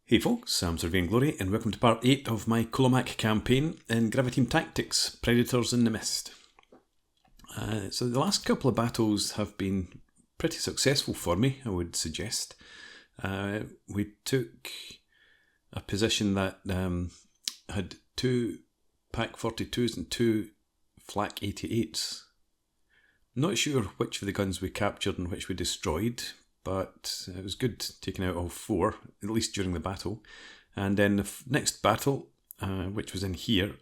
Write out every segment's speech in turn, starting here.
Hey folks, I'm Surveying Glory and welcome to part 8 of my Kolomak campaign in Graviteam Tactics, Predators in the Mist. So the last couple of battles have been pretty successful for me, I would suggest. We took a position that had 2 Pak 42s and 2 Flak 88s. Not sure which of the guns we captured and which we destroyed, but it was good taking out all 4, at least during the battle. And then the next battle, which was in here,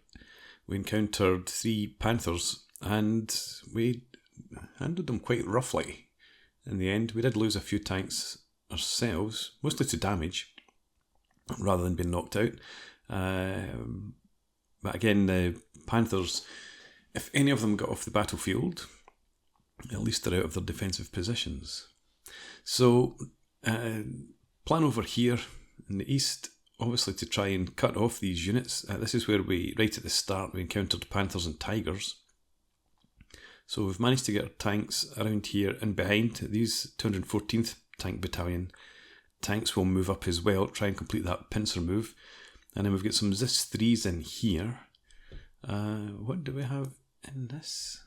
we encountered 3 Panthers and we handled them quite roughly. In the end, we did lose a few tanks ourselves, mostly to damage, rather than being knocked out. But again, the Panthers, if any of them got off the battlefield, at least they're out of their defensive positions. So, plan over here in the east, obviously to try and cut off these units. This is where right at the start, we encountered Panthers and Tigers. So we've managed to get our tanks around here and behind. These 214th Tank Battalion tanks will move up as well, try and complete that pincer move. And then we've got some ZIS-3s in here. What do we have in this?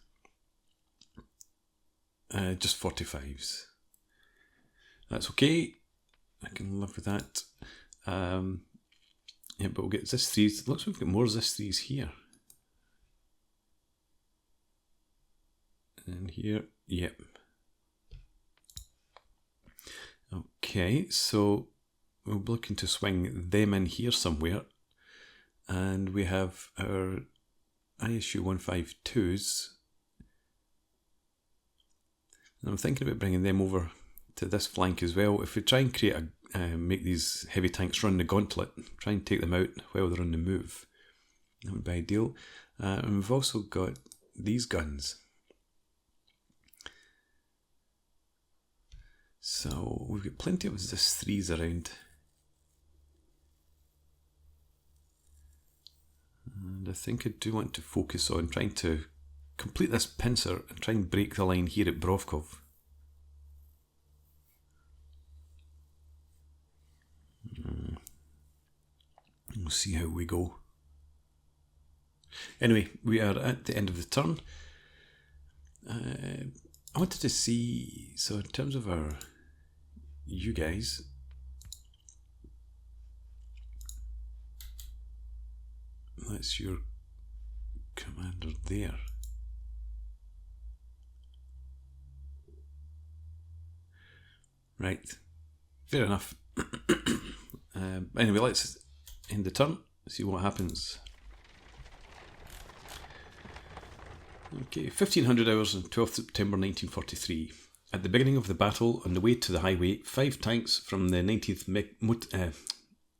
Just 45s. That's okay. I can live with that. Yeah, but we'll get ZIS-3s. Looks like we've got more ZIS-3s here. And here, yep. Okay, so we'll be looking to swing them in here somewhere. And we have our ISU 152s. And I'm thinking about bringing them over to this flank as well. If we try and create make these heavy tanks run the gauntlet, try and take them out while they're on the move, that would be ideal. And we've also got these guns. So we've got plenty of ZIS-3s around. And I think I do want to focus on trying to complete this pincer and try and break the line here at Brovkov. We'll see how we go. Anyway, we are at the end of the turn. I wanted to see, so in terms of you guys, that's your commander there. Right, fair enough. Anyway, let's end the turn, see what happens. Okay, 1500 hours on 12th September 1943. At the beginning of the battle, on the way to the highway, 5 tanks from the 19th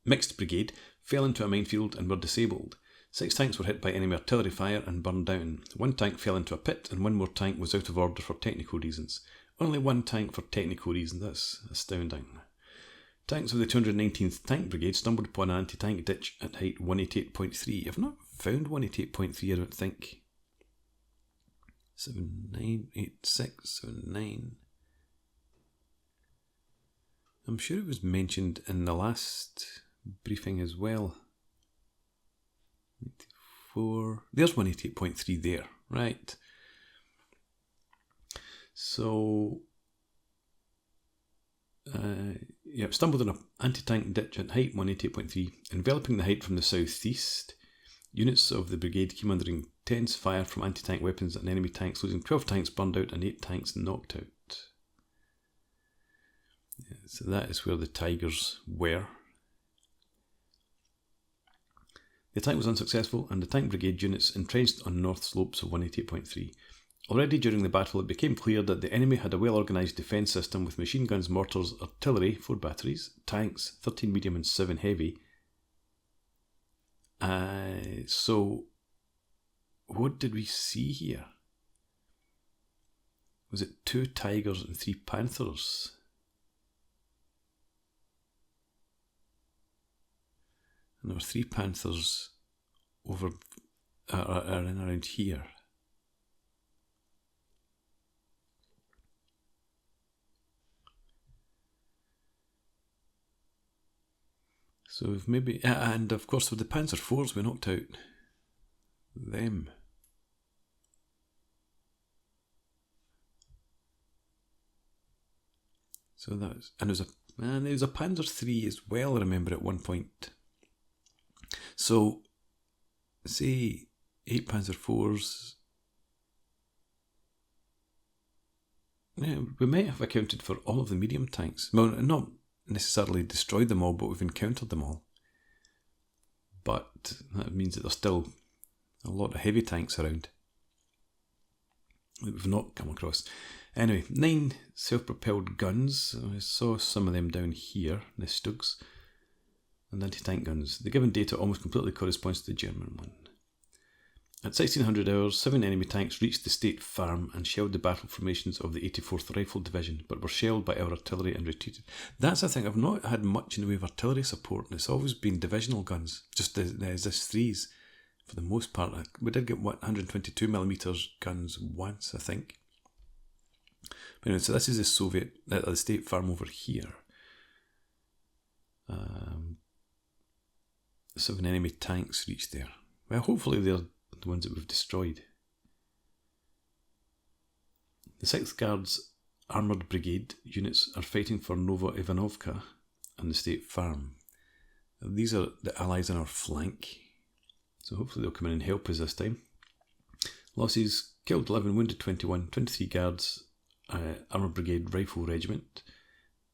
Mixed Brigade fell into a minefield and were disabled. 6 tanks were hit by enemy artillery fire and burned down. 1 tank fell into a pit and 1 more tank was out of order for technical reasons. Only 1 tank for technical reasons, that's astounding. Tanks of the 219th Tank Brigade stumbled upon an anti-tank ditch at height 188.3. I've not found 188.3, I don't think. 798679. I'm sure it was mentioned in the last briefing as well. 84. There's 188.3 there, right. So, stumbled on an anti-tank ditch at height 188.3, enveloping the height from the southeast. Units of the brigade came under intense fire from anti-tank weapons and enemy tanks, losing 12 tanks burned out and 8 tanks knocked out. Yeah, so that is where the Tigers were. The attack was unsuccessful and the tank brigade units entrenched on north slopes of 188.3. Already during the battle it became clear that the enemy had a well-organised defence system with machine guns, mortars, artillery, 4 batteries, tanks, 13 medium and 7 heavy. So, what did we see here? Was it 2 Tigers and 3 Panthers? And there were 3 Panthers over are in around here. So if maybe, and of course with the Panzer IVs we knocked out them. So that's, and there was a Panzer III as well, I remember at one point. So say 8 Panzer IVs. Yeah, we might have accounted for all of the medium tanks. Well, not necessarily destroyed them all, but we've encountered them all. But that means that there's still a lot of heavy tanks around that we've not come across. Anyway, 9 self-propelled guns. I saw some of them down here, the Stugs, and anti-tank guns. The given data almost completely corresponds to the German one. At 1600 hours, 7 enemy tanks reached the state farm and shelled the battle formations of the 84th Rifle Division, but were shelled by our artillery and retreated. That's the thing, I've not had much in the way of artillery support, and it's always been divisional guns, just the ZIS-3s for the most part. We did get 122mm guns once, I think. But anyway, so this is the Soviet, the state farm over here. 7 enemy tanks reached there. Well, hopefully they're the ones that we've destroyed. The 6th Guards Armoured Brigade units are fighting for Nova Ivanovka and the State Farm. These are the allies on our flank, so hopefully they'll come in and help us this time. Losses: killed 11, wounded 21, 23 Guards Armoured Brigade Rifle Regiment,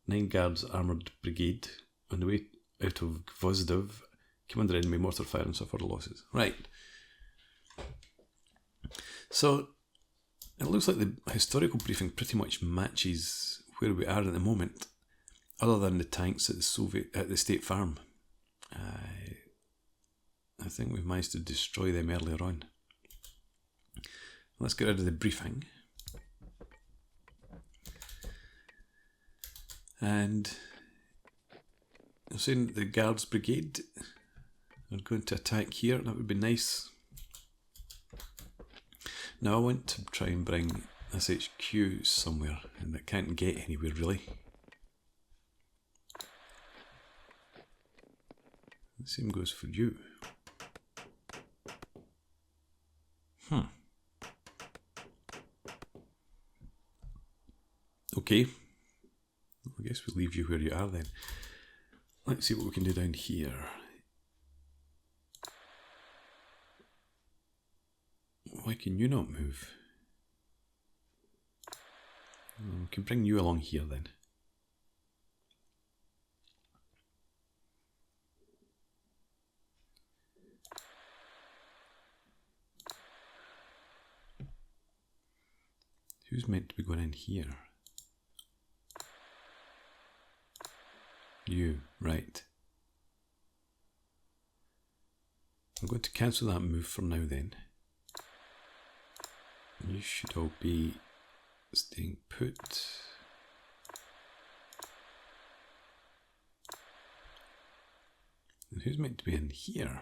9 Guards Armoured Brigade on the way out of Gvozdev came under enemy mortar fire and suffered losses. Right. So it looks like the historical briefing pretty much matches where we are at the moment, other than the tanks at the State Farm. I think we've managed to destroy them earlier on. Let's get rid of the briefing. And I'm saying the Guards Brigade are going to attack here. That would be nice. Now I want to try and bring this HQ somewhere, and it can't get anywhere really. The same goes for you. Okay. I guess we'll leave you where you are then. Let's see what we can do down here. Why can you not move? We can bring you along here then. Who's meant to be going in here? You, right. I'm going to cancel that move for now then. You should all be staying put. And who's meant to be in here?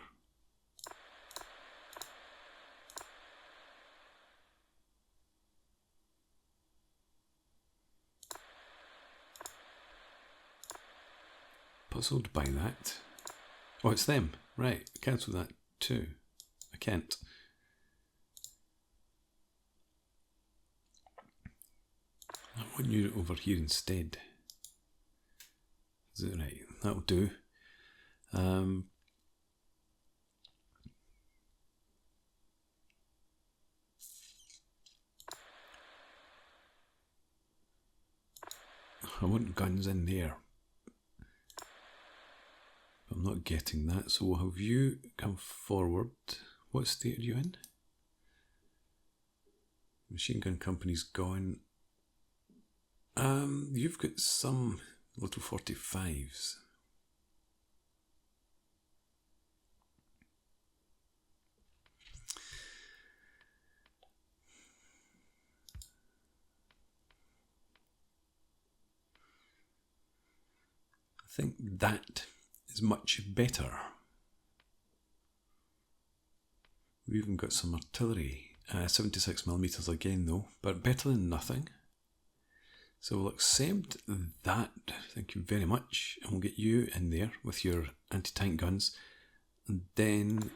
Puzzled by that. Oh, it's them. Right, cancel that too. I can't. I want you over here instead. Is it right? That'll do. I want guns in there. I'm not getting that, so we'll have you come forward. What state are you in? Machine gun company's gone. You've got some little 45s. I think that is much better. We've even got some artillery. 76mm again though, but better than nothing. So we'll accept that, thank you very much, and we'll get you in there with your anti-tank guns, and then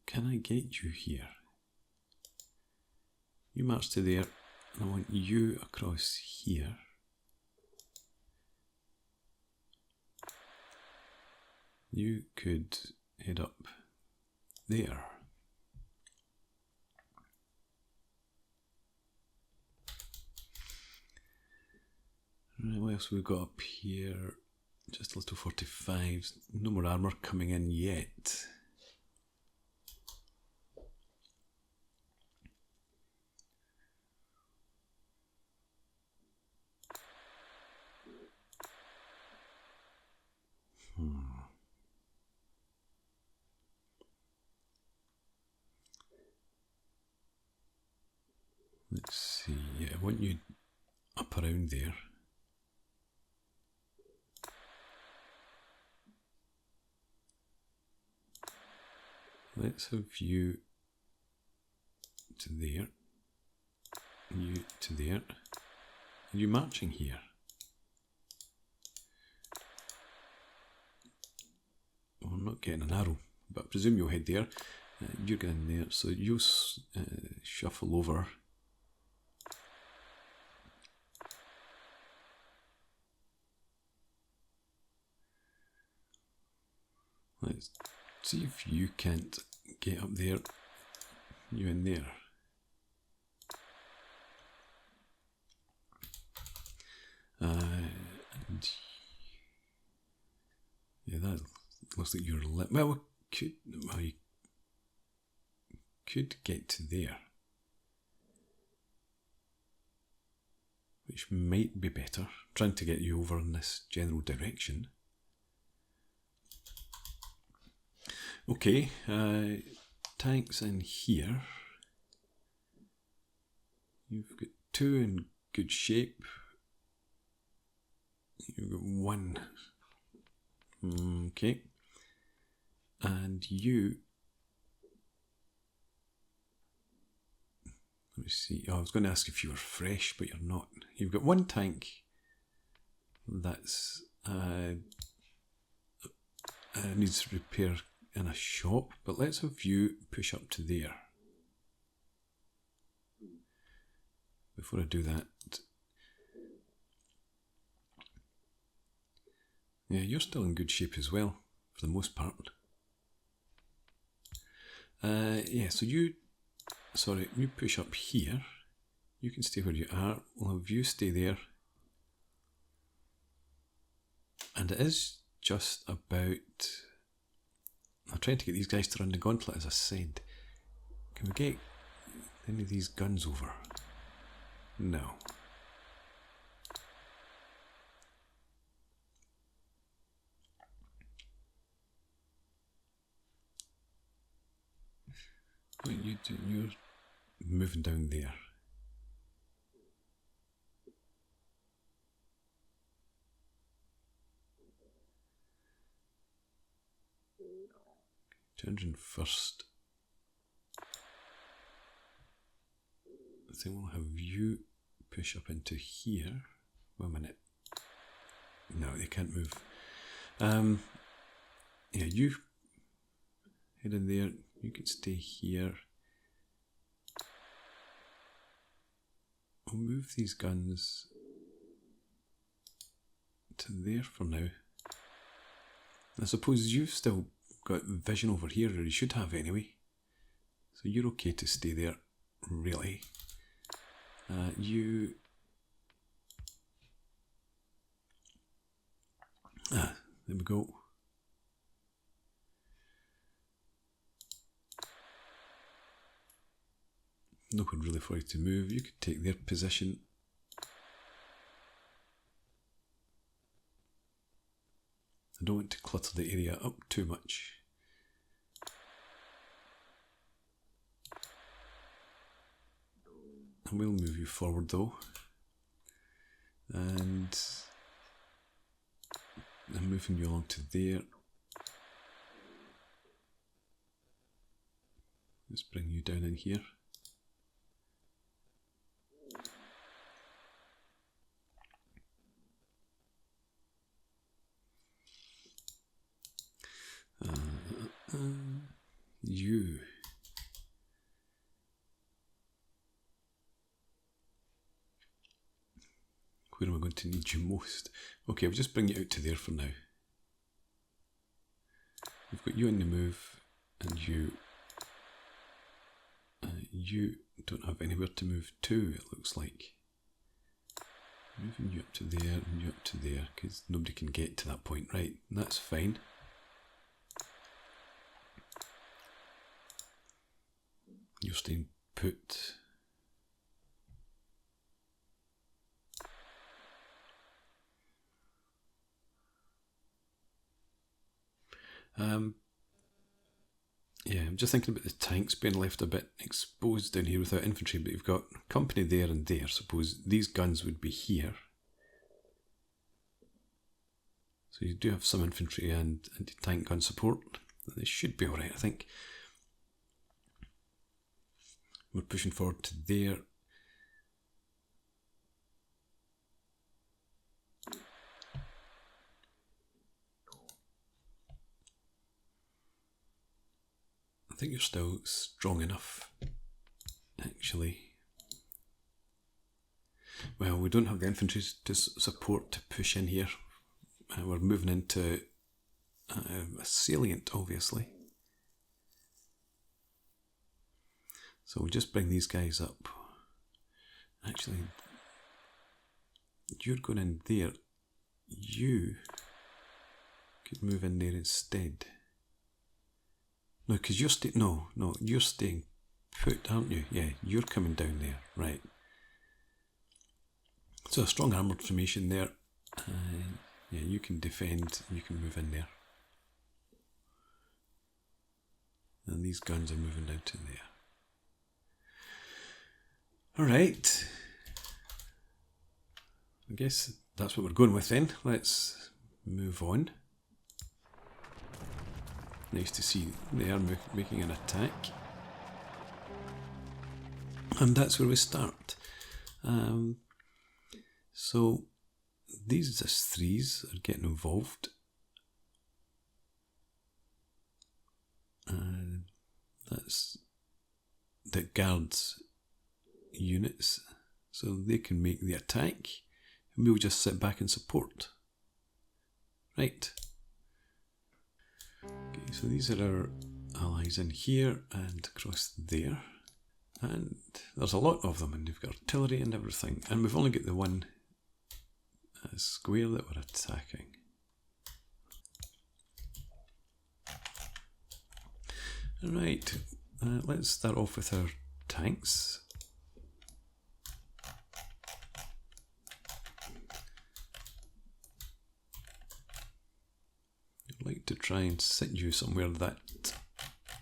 can I get you here? You march to there, and I want you across here. You could head up there. Right, what else we've got up here? Just a little 45s. No more armour coming in yet. Let's see, yeah, I want you up around there. Let's have you to there, you to there, and you marching here. Well, I'm not getting an arrow, but I presume you'll head there. You're getting there, so you'll shuffle over. Let's see if you can't get up there. You in there. And yeah, that looks like you're lit. Well, you could get to there, which might be better. Trying to get you over in this general direction. Okay, tanks in here. You've got 2 in good shape. You've got 1. Okay. And you... Let me see. Oh, I was going to ask if you were fresh, but you're not. You've got 1 tank that's needs repair in a shop, but let's have you push up to there. Before I do that, yeah, you're still in good shape as well, for the most part. Yeah, so you push up here. You can stay where you are. We'll have you stay there. And it is just about... I'm trying to get these guys to run the gauntlet, as I said. Can we get any of these guns over? No. What you do? You're moving down there. First, I think we'll have you push up into here. Wait a minute. No, they can't move. Yeah, you head in there. You can stay here. I'll move these guns to there for now. I suppose you've still got vision over here, or you should have anyway. So you're okay to stay there, really. You... there we go. No one really for you to move. You could take their position. I don't want to clutter the area up too much. And we'll move you forward though. And I'm moving you along to there. Let's bring you down in here. You. Where am I going to need you most? Okay, we'll just bring you out to there for now. We've got you in the move, and you. You don't have anywhere to move to, it looks like. Moving you up to there and you up to there, because nobody can get to that point, right? And that's fine. You're staying put. Yeah, I'm just thinking about the tanks being left a bit exposed down here without infantry, but you've got company there and there. Suppose these guns would be here. So you do have some infantry and anti-tank gun support. They should be alright, I think. We're pushing forward to there. I think you're still strong enough, actually. Well, we don't have the infantry to support to push in here. We're moving into a salient, obviously. So we'll just bring these guys up. Actually, you're going in there. You could move in there instead. No, because you're you're staying put, aren't you? Yeah, you're coming down there, right. So a strong armoured formation there. Yeah, you can defend, you can move in there. And these guns are moving down to there. Alright. I guess that's what we're going with then. Let's move on. Nice to see they are making an attack. And that's where we start. So these S3s are getting involved. That's the Guards units. So they can make the attack. And we'll just sit back and support. Right. Okay, so these are our allies in here and across there. And there's a lot of them, and they've got artillery and everything. And we've only got the one square that we're attacking. Alright, let's start off with our tanks. I'd like to try and sit you somewhere that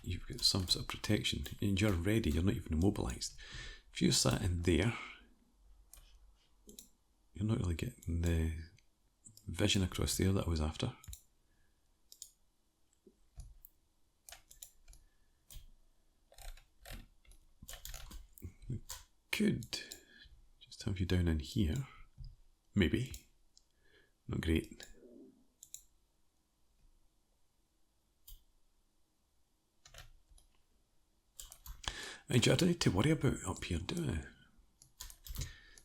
you've got some sort of protection and you're ready, you're not even immobilised. If you sat in there, you're not really getting the vision across there that I was after. We could just have you down in here, maybe. Not great. I don't need to worry about up here, do I?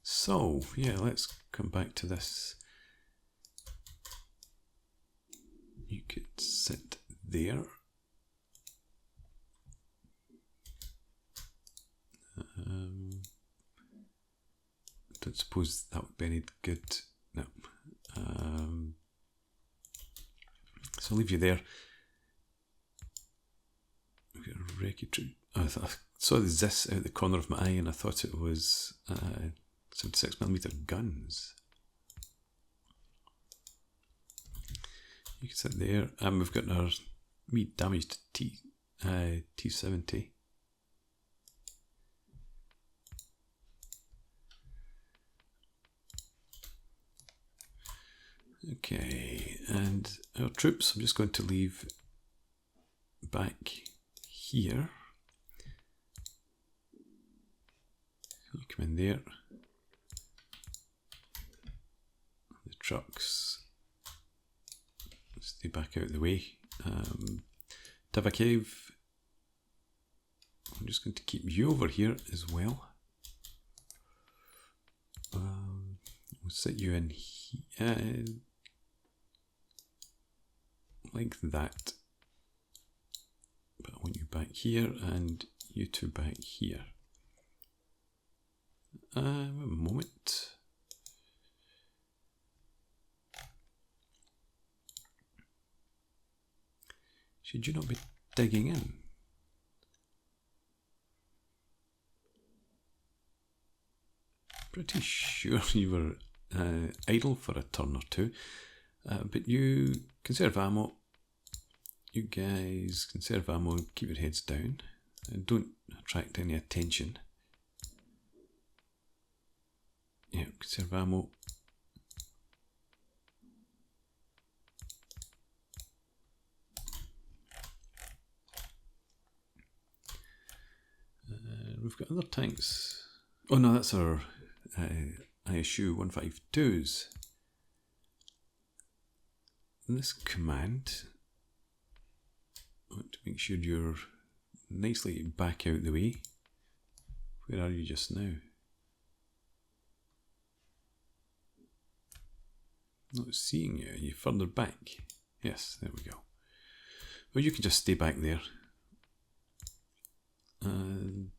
So, yeah, let's come back to this. You could sit there. I don't suppose that would be any good. No. So I'll leave you there. We've got a recce troop. I saw the Zis out the corner of my eye and I thought it was 76mm guns. You can sit there. We've got our wee damaged T70. Okay, and our troops I'm just going to leave back here. come in there. The trucks stay back out of the way. Tavakev, I'm just going to keep you over here as well. We'll set you in here, like that. But I want you back here and you two back here. A moment. Should you not be digging in? Pretty sure you were idle for a turn or two, but you conserve ammo. You guys conserve ammo, keep your heads down, and don't attract any attention. Yeah, conserve ammo. We've got other tanks. Oh no, that's our ISU 152s. This command, I want to make sure you're nicely back out the way. Where are you just now? Not seeing you. Are you further back? Yes, there we go. Well, you can just stay back there. And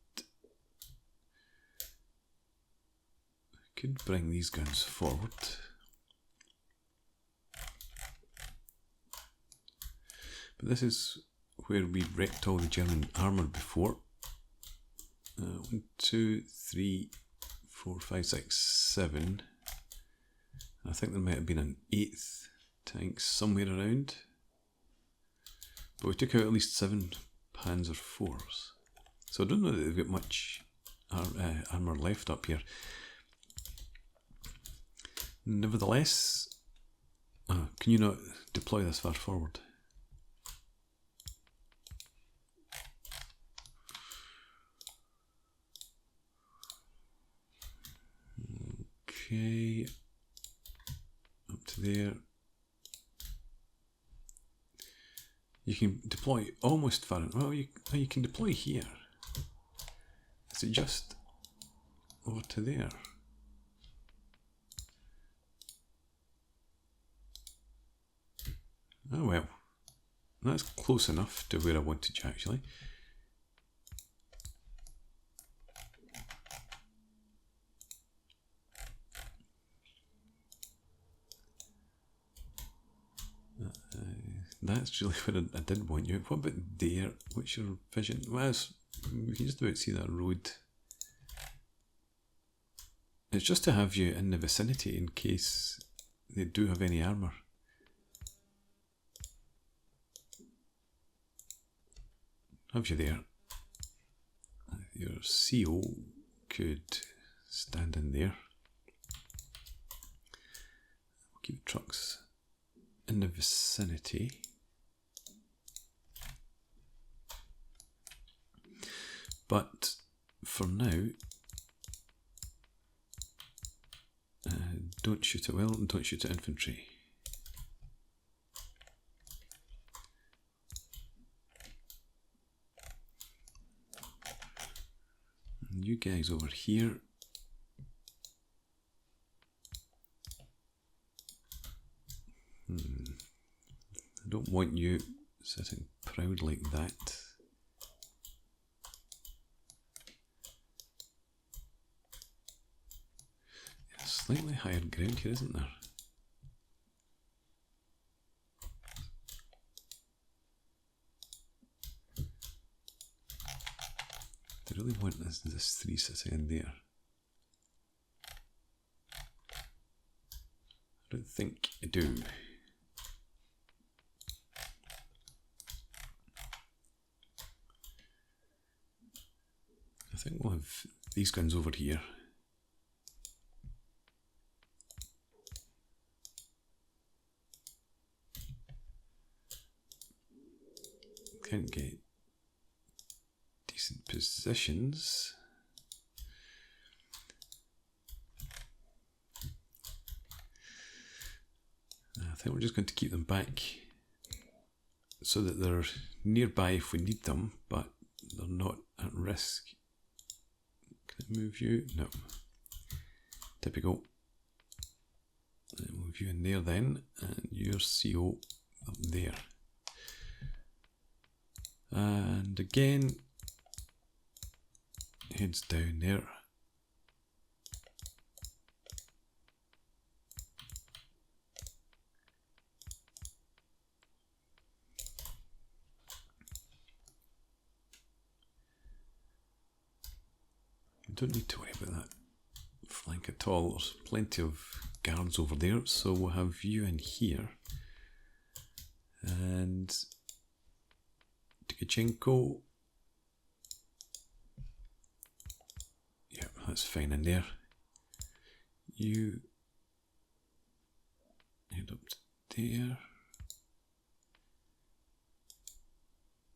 I could bring these guns forward. But this is where we wrecked all the German armour before. 1, 2, 3, 4, 5, 6, 7. I think there might have been an 8th tank somewhere around. But we took out at least 7 Panzer IVs. So I don't know that they've got much armour left up here. Nevertheless, can you not deploy this far forward? Okay, up to there. You can deploy almost far. Well, you can deploy here. Is it just over to there? Oh well, that's close enough to where I wanted you actually. That's really where I did want you. What about there? What's your vision? Well, we can just about see that road. It's just to have you in the vicinity in case they do have any armour. Have you there? Your CO could stand in there. We'll keep the trucks in the vicinity. But for now, don't shoot at will and don't shoot at infantry. And you guys over here. I don't want you sitting proud like that. Slightly higher ground here, isn't there? I really want this 3 sitting in there. I don't think I do. I think we'll have these guns over here. Can't get decent positions. think we're just going to keep them back so that they're nearby if we need them, but they're not at risk. Can I move you? No. Typical. I'll move you in there then, and your CO up there. And again, heads down there. Don't need to worry about that flank at all. There's plenty of guards over there, so we'll have you in here. And Tkachenko. Yeah, that's fine in there. You head up to there.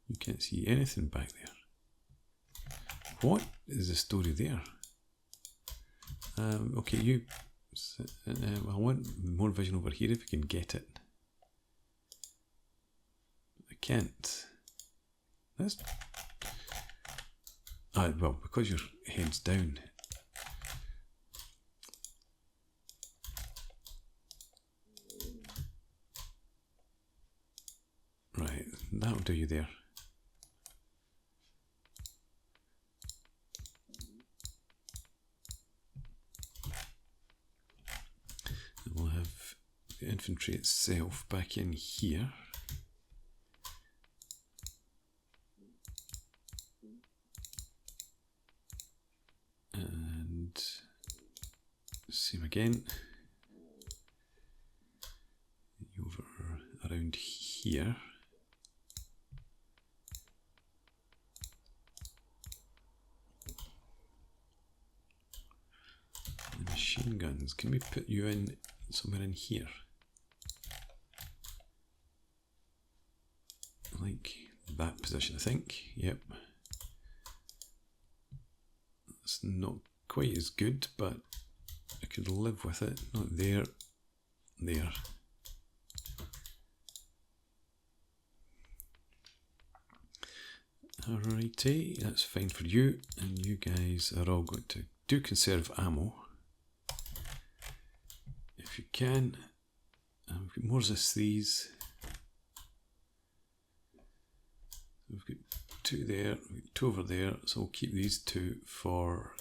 You can't see anything back there. What is the story there? Okay, you. I want more vision over here if I can get it. I can't. That's. Well, because your head's down. Right, that'll do you there. We'll have the infantry itself back in here. And same again. Over around here. The machine guns, can we put you in somewhere in here? Like that position, I think. Yep. It's not quite as good, but I could live with it. Not there, there. Alrighty, that's fine for you, and you guys are all going to do conserve ammo. If you can. We've got more these. We've got two there, we've got two over there, so we'll keep these two for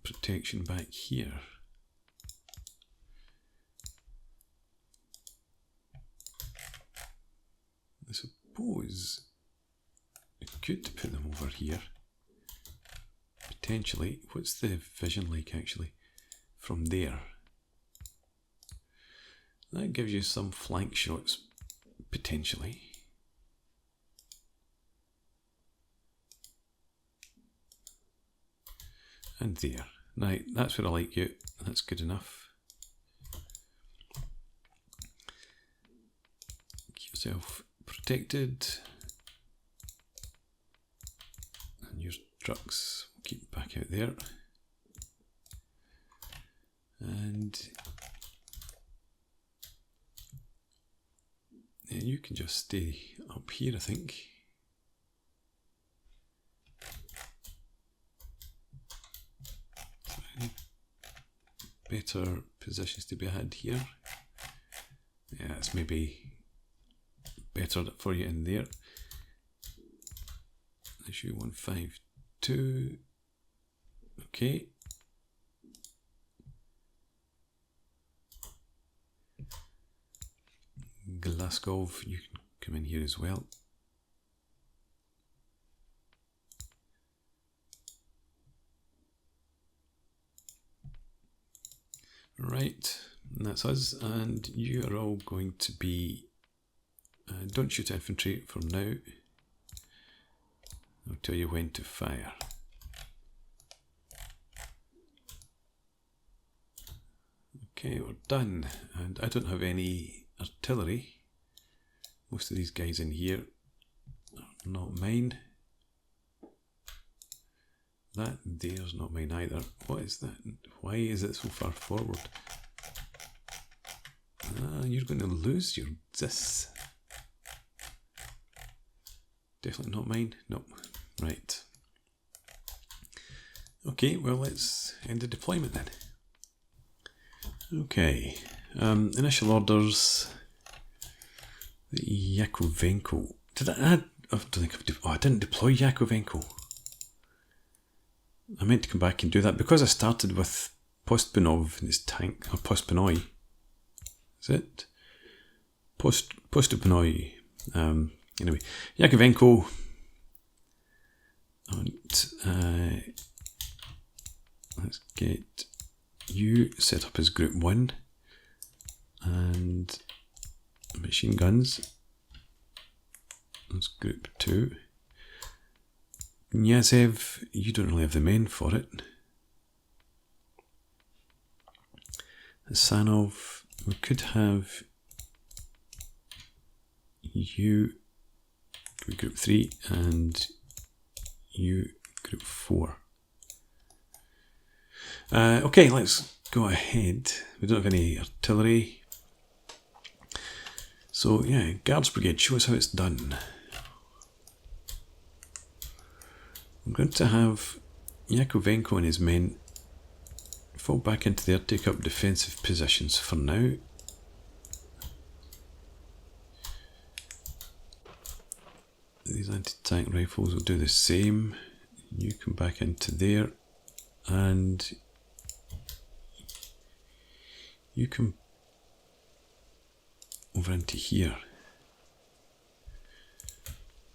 protection back here. I suppose I could put them over here. Potentially. What's the vision like actually from there? That gives you some flank shots, potentially. And there. Right, that's where I like you. That's good enough. Keep yourself protected. And your trucks will keep back out there. And yeah, you can just stay up here, I think. Better positions to be had here. Yeah, it's maybe better for you in there. Issue 152. Okay. Glasgow, you can come in here as well. Right, and that's us, and you are all going to be, don't shoot infantry for now, I'll tell you when to fire. Okay, we're done, and I don't have any artillery. Most of these guys in here are not mine. That there's not mine either. What is that? Why is it so far forward? You're going to lose your this. Definitely not mine. Nope. Right. Okay, well, let's end the deployment then. Okay. Initial orders. The Yakovenko. Did I add? I don't think I didn't deploy Yakovenko. I meant to come back and do that because I started with Postbanov in his tank, or Postbanoi. Is it? Postbanoi. Anyway, Yakovenko. And let's get you set up as Group 1 and machine guns. That's Group 2. Kniazev, you don't really have the men for it. Sanov, we could have you Group 3 and you Group 4. Okay, let's go ahead. We don't have any artillery. So yeah, Guards Brigade, show us how it's done. I'm going to have Yakovenko and his men fall back into there, take up defensive positions for now. These anti-tank rifles will do the same. You come back into there and you come over into here.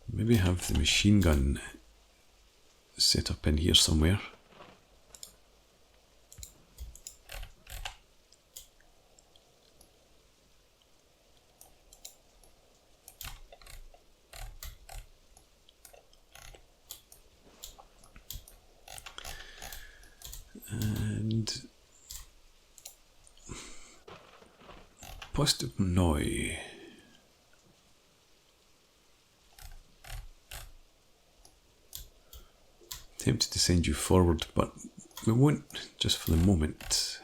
Maybe have the machine gun set up in here somewhere. And Postbanoi. Tempted to send you forward, but we won't just for the moment.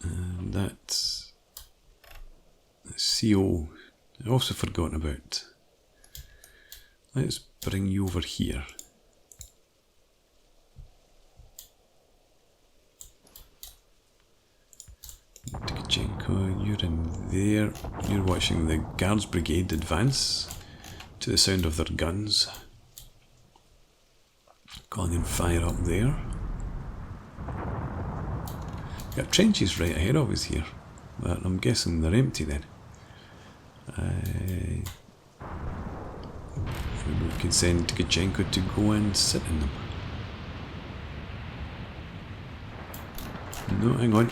And that's CO. I've also forgotten about. Let's bring you over here. Tikachenko, you're in there. You're watching the Guards Brigade advance to the sound of their guns. Calling in fire up there. Got trenches right ahead of us here, but I'm guessing they're empty then. Maybe we can send Tikachenko to go and sit in them. No, hang on.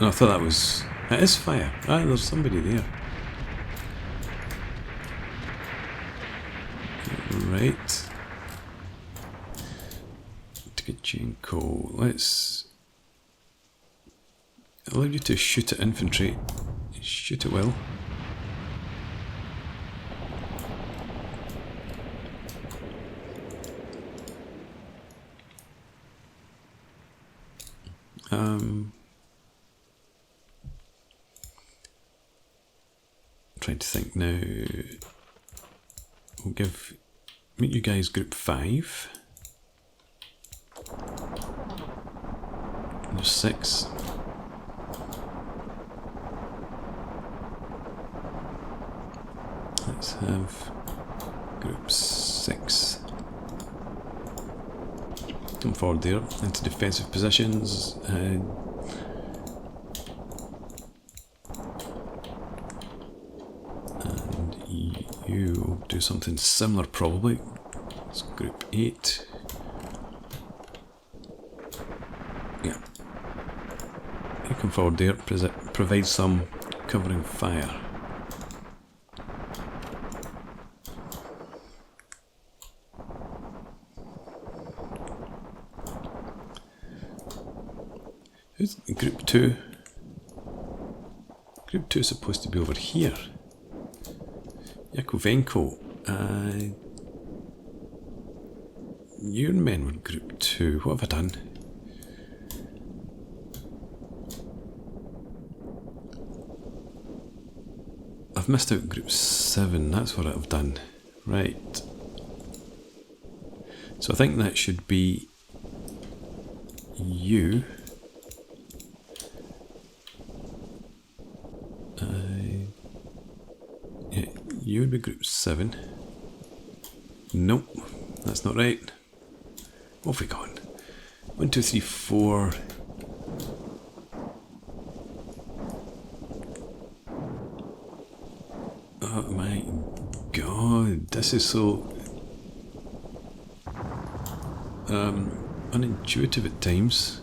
No, I thought that was... That is fire. Ah, there's somebody there. Right. Tikachenko. Let's allow you to shoot at infantry. Shoot it well. Trying to think now. We'll make you guys Group 5. There's 6. Let's have Group 6. Come forward there into defensive positions. And you will do something similar probably. It's Group 8. Yeah. You come forward there, provide some covering fire. Who's Group 2? Group 2 is supposed to be over here. Yakovenko. Your men were Group 2. What have I done? I've missed out Group 7. That's what I've done. Right. So I think that should be you. Yeah, you would be Group 7. Nope, that's not right. What have we gone? 1, 2, 3, 4. Oh my god, this is so unintuitive at times.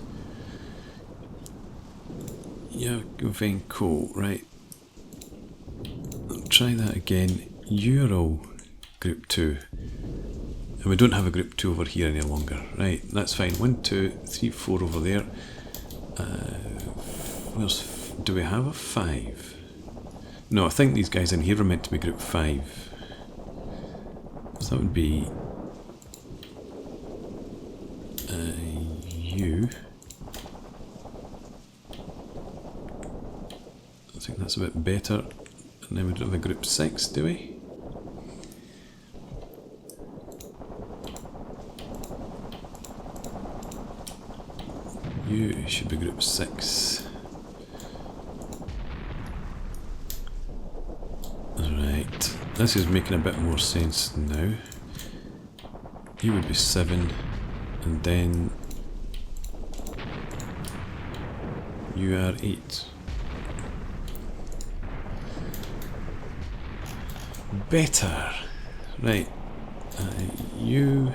Yeah, very cool, right. I'll try that again. You're all Group 2. And we don't have a Group 2 over here any longer. Right, that's fine. 1, 2, 3, 4 over there. Do we have a 5? No, I think these guys in here are meant to be Group 5. So that would be you. I think that's a bit better. And then we don't have a Group 6, do we? You should be Group 6. Right, this is making a bit more sense now. You would be 7, and then you are 8. Better. Right, you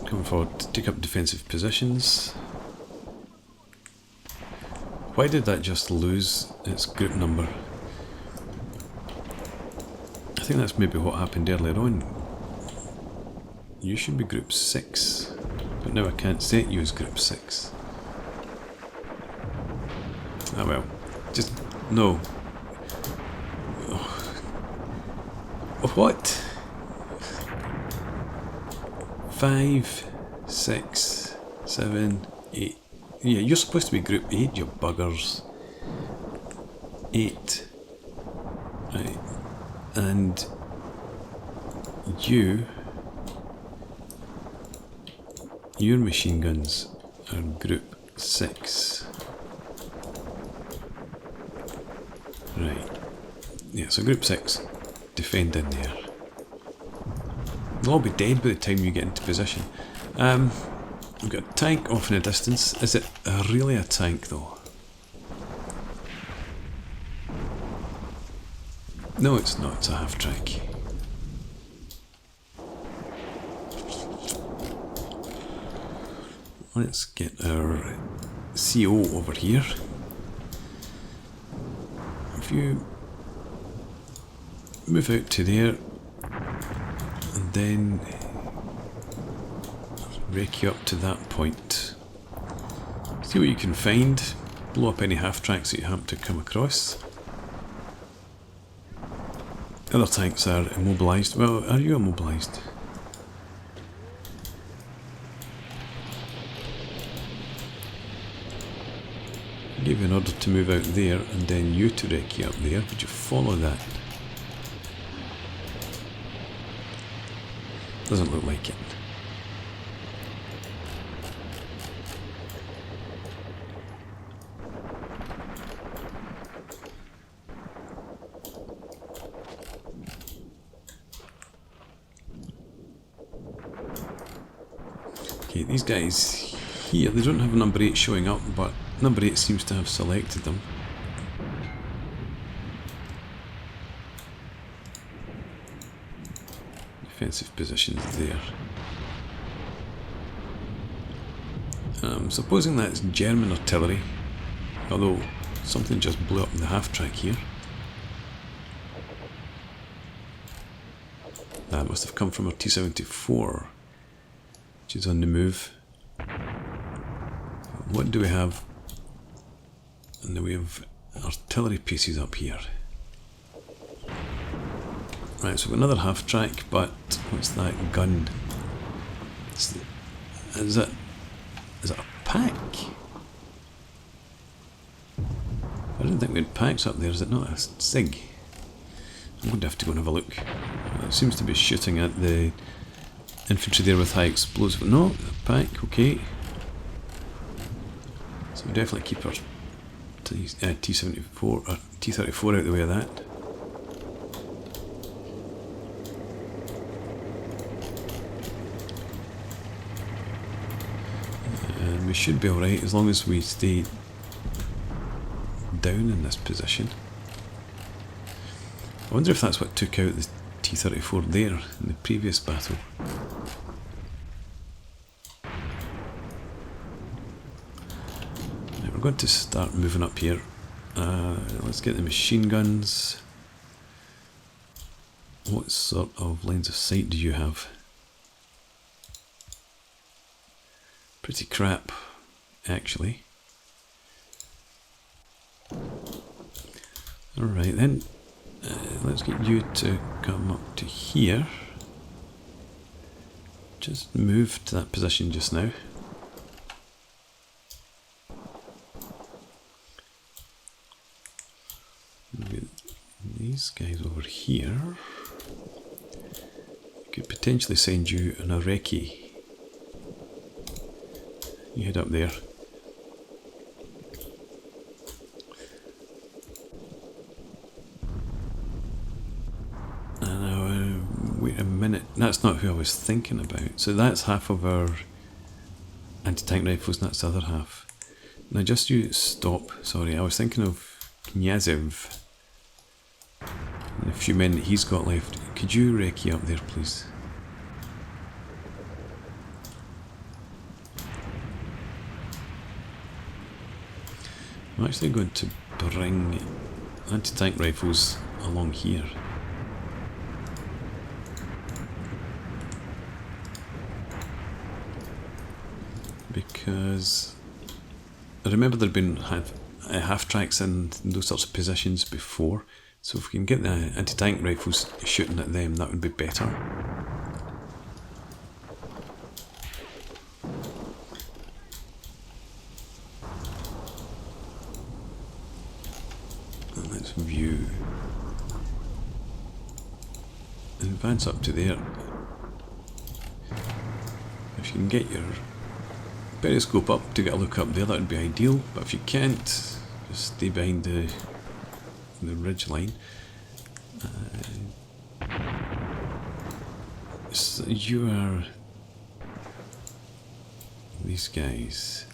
come forward to take up defensive positions. Why did that just lose its group number? I think that's maybe what happened earlier on. You should be Group 6, but now I can't set you as Group 6. Ah well, just no. Oh, what? 5, 6, 7, 8. Yeah, you're supposed to be Group 8, you buggers. 8. Right. And your machine guns are Group 6. Right. Yeah, so Group 6. Defend in there. They'll all be dead by the time you get into position. We've got a tank off in the distance. Is it really a tank though? No, it's not. It's a half-track. Let's get our CO over here. If you move out to there, and then rake you up to that point. See what you can find. Blow up any half-tracks that you happen to come across. Other tanks are immobilised. Well, are you immobilised? I gave you an order to move out there and then you to rake you up there. Would you follow that? Doesn't look like it. Okay, these guys here, they don't have number 8 showing up, but number 8 seems to have selected them. Defensive positions there. Supposing that's German artillery, although something just blew up in the half-track here. That must have come from our T-74, which is on the move. What do we have? And then we have artillery pieces up here. Right, so we've got another half track, but what's that gun? Is it a pack? I didn't think we had packs up there. Is it not a SIG? I'm going to have to go and have a look. It seems to be shooting at the infantry there with high explosive. No, a pack, okay. So we definitely keep our T-74 or T-34 out the way of that. And we should be alright as long as we stay down in this position. I wonder if that's what took out the T-34 there in the previous battle. Right, we're going to start moving up here. Let's get the machine guns. What sort of lines of sight do you have? Pretty crap, actually. Alright then. Let's get you to come up to here. Just move to that position just now. Get these guys over here. Could potentially send you an Areki. You head up there. Wait a minute, that's not who I was thinking about. So that's half of our anti-tank rifles and that's the other half. Now just you stop, sorry, I was thinking of Knyazov and a few men that he's got left. Could you recce up there please? I'm actually going to bring anti-tank rifles along here. Because I remember there'd been half tracks in those sorts of positions before, so if we can get the anti-tank rifles shooting at them, that would be better. And let's view. Advance up to there. If you can get your periscope up to get a look up there, that would be ideal, but if you can't, just stay behind the ridge line. So you are these guys.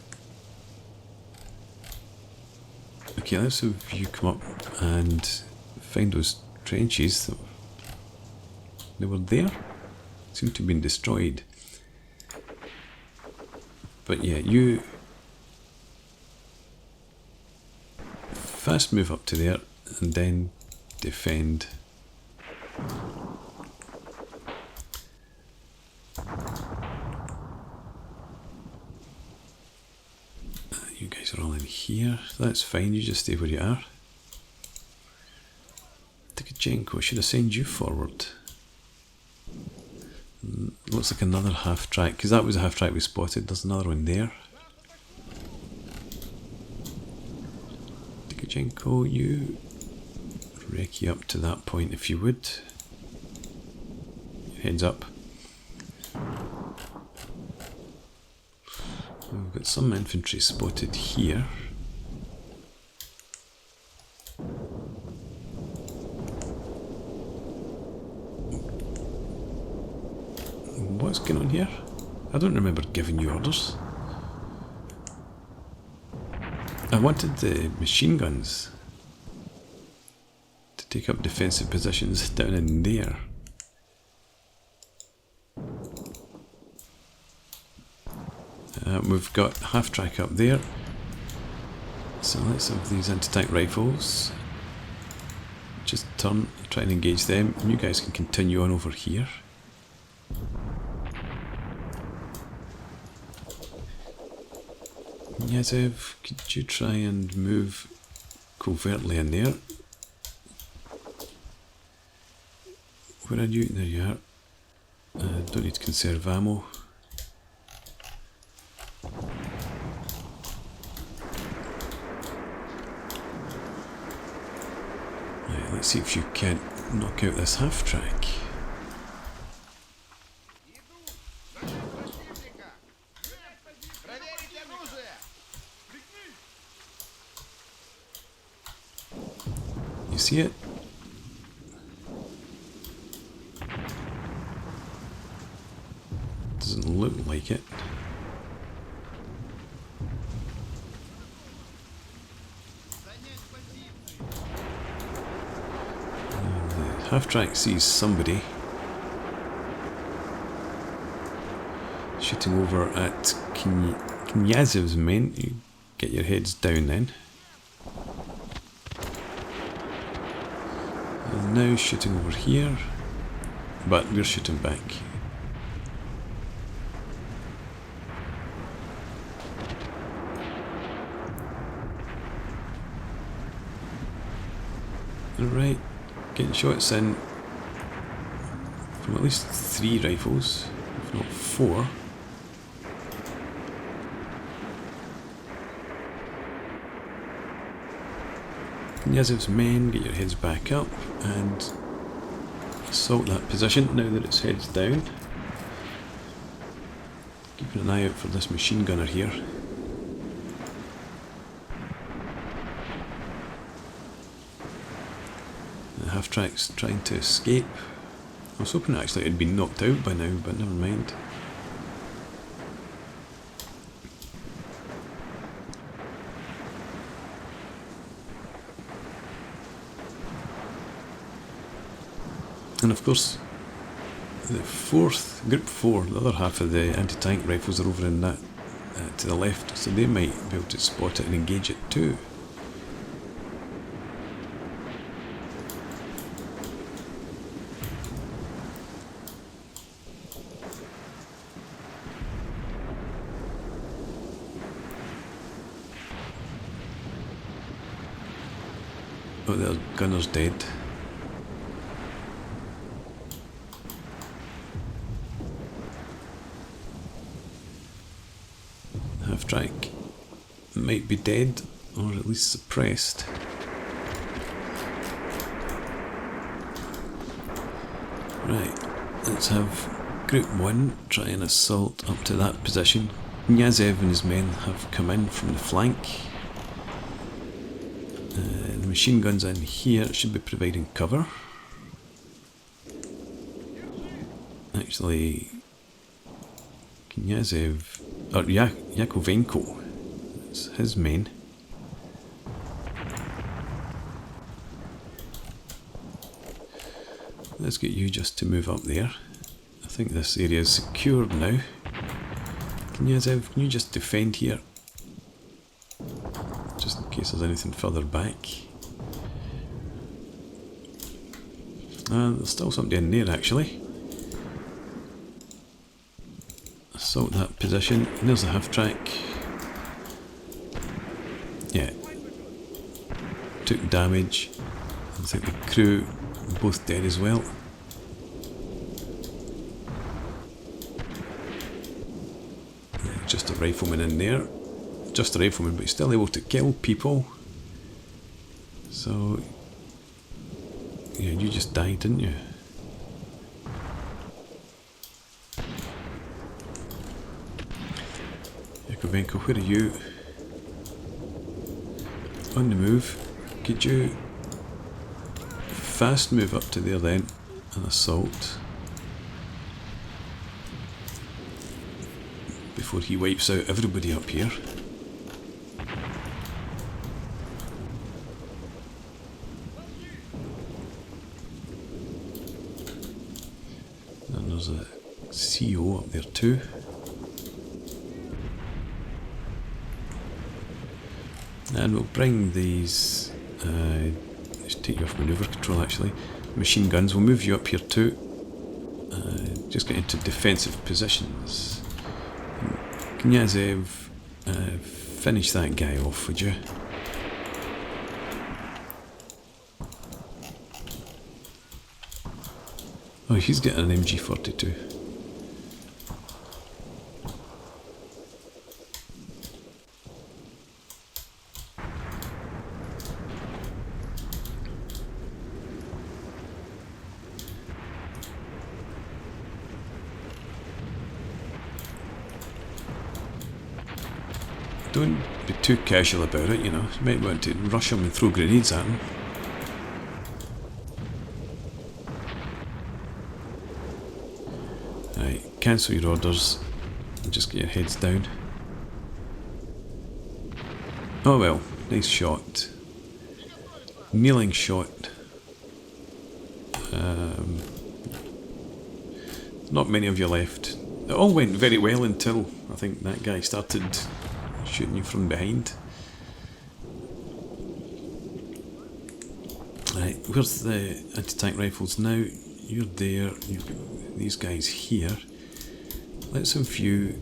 Okay, let's have you come up and find those trenches. They were there, seem to have been destroyed. But yeah, you fast move up to there and then defend. You guys are all in here, that's fine, you just stay where you are. Tikachenko, should I send you forward? Looks like another half track, because that was a half track we spotted. There's another one there. Tikachenko, you recce up to that point if you would. Heads up. We've got some infantry spotted here. What's going on here? I don't remember giving you orders. I wanted the machine guns to take up defensive positions down in there. We've got half track up there. So let's have these anti-tank rifles. Just turn, try and engage them, and you guys can continue on over here. Yazev, could you try and move covertly in there? where are you? There you are. Don't need to conserve ammo. Right, let's see if you can't knock out this half-track. You see it? Doesn't look like it. The half-track sees somebody shooting over at Knyazev's men. You get your heads down then. And now shooting over here, but we're shooting back. Alright, getting shots in from at least 3 rifles, if not 4. Knyazev's men, get your heads back up and assault that position now that its head's down. Keeping an eye out for this machine gunner here. The half-track's trying to escape. I was hoping actually it'd been knocked out by now, but never mind. And of course, the group 4, the other half of the anti-tank rifles are over in that to the left, so they might be able to spot it and engage it too. Oh, the gunner's dead. Half-track might be dead, or at least suppressed. Right, let's have Group 1 try and assault up to that position. Knyazev and his men have come in from the flank. The machine guns in here should be providing cover. Actually, Knyazev, or Yakovenko, that's his men. Let's get you just to move up there. I think this area is secured now. Knyazev, can you just defend here? Just in case there's anything further back. There's still somebody in there actually. Assault that position, and there's the half-track. Yeah. Took damage. I think the crew are both dead as well. Just a rifleman in there. Just a rifleman, but he's still able to kill people. So, yeah, you just died, didn't you? Yakovenko, where are you? On the move. Could you fast move up to there then and assault before he wipes out everybody up here? And there's a CO up there too. And we'll bring these, just take you off manoeuvre control actually, machine guns, we'll move you up here too. Just get into defensive positions. Knyazev, finish that guy off, would you? Oh, he's getting an MG42. Don't be too casual about it, you know. You might want to rush him and throw grenades at him. Right, cancel your orders and just get your heads down. Oh well, nice shot. Kneeling shot. Not many of you left. It all went very well until I think that guy started shooting you from behind. Right, where's the anti-tank rifles now? You're there, you've got these guys here. Let's have you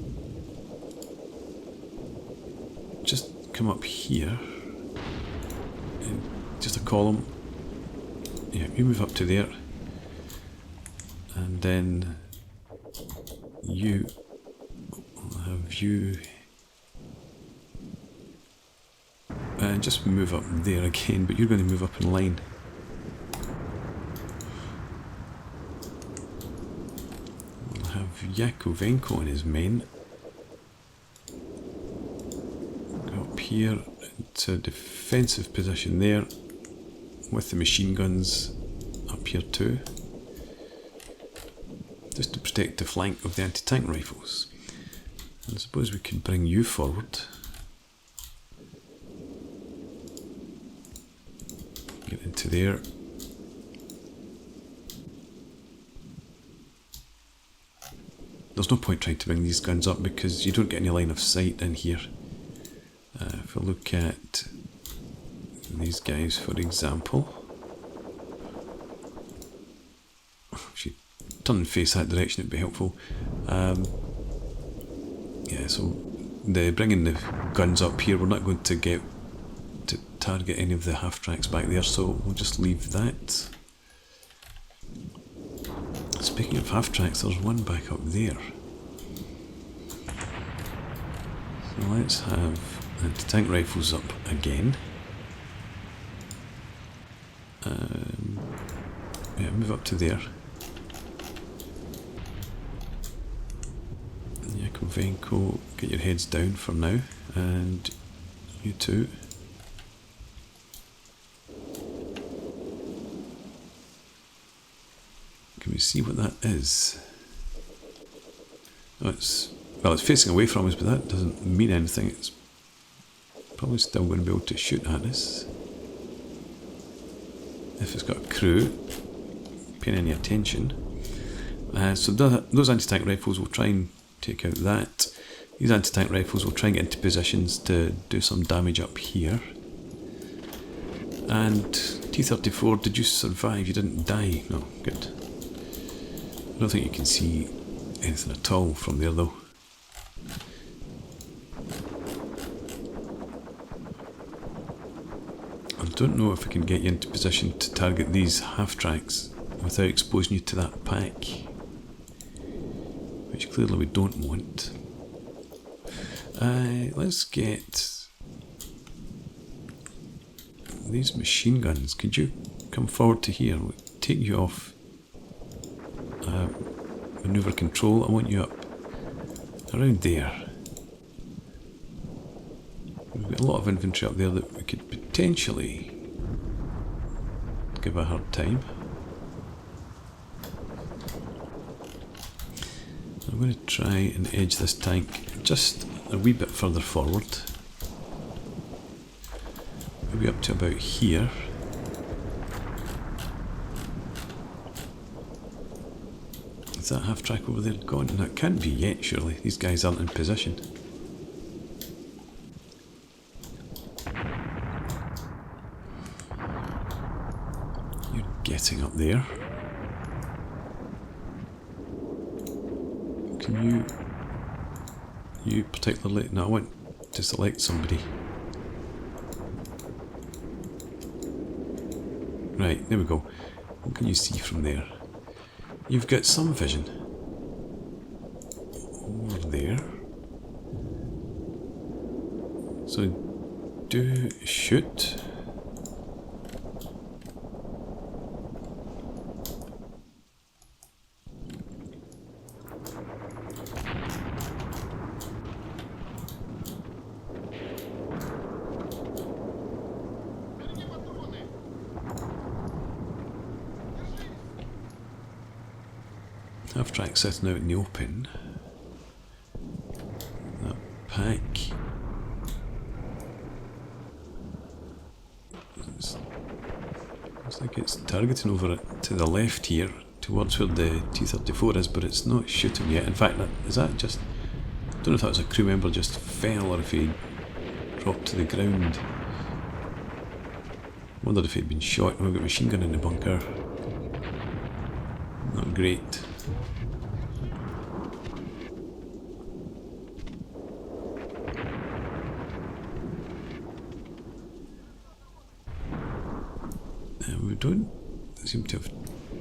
just come up here and just a column. Yeah, you move up to there, and then you have you and just move up there again, but you're going to move up in line. We'll have Yakovenko and his men go up here into a defensive position there with the machine guns up here too, just to protect the flank of the anti-tank rifles. And I suppose we could bring you forward. Get into there. There's no point trying to bring these guns up because you don't get any line of sight in here. If I look at these guys, for example, if you turn and face that direction, it'd be helpful. Yeah, so bringing the guns up here, we're not going to get to target any of the half-tracks back there, so we'll just leave that. Speaking of half-tracks, there's one back up there. So let's have anti-tank rifles up again. Yeah, move up to there. Yakovenko, get your heads down for now, and you too. Can we see what that is? Oh, it's facing away from us, but that doesn't mean anything. It's probably still going to be able to shoot at us. If it's got a crew paying any attention. So those anti-tank rifles will try and take out that. These anti-tank rifles will try and get into positions to do some damage up here. And T-34, did you survive? You didn't die? No, good. I don't think you can see anything at all from there though. I don't know if I can get you into position to target these half-tracks without exposing you to that pack, which clearly we don't want. Let's get these machine guns. Could you come forward to here? We'll take you off maneuver control. I want you up around there. We've got a lot of infantry up there that we could potentially give a hard time. I'm going to try and edge this tank just a wee bit further forward. Maybe up to about here. Is that half track over there gone? No, it can't be yet, surely. These guys aren't in position. You're getting up there. Can you particularly... No, I want to select somebody. Right, there we go. What can you see from there? you've got some vision. Over there. So do shoot. Half-track sitting out in the open. That pack. Looks like it's targeting over it to the left here, towards where the T-34 is, but it's not shooting yet. In fact, is that just... I don't know if that was a crew member just fell or if he dropped to the ground. Wondered if he'd been shot. We've got a machine gun in the bunker. Not great. We don't seem to have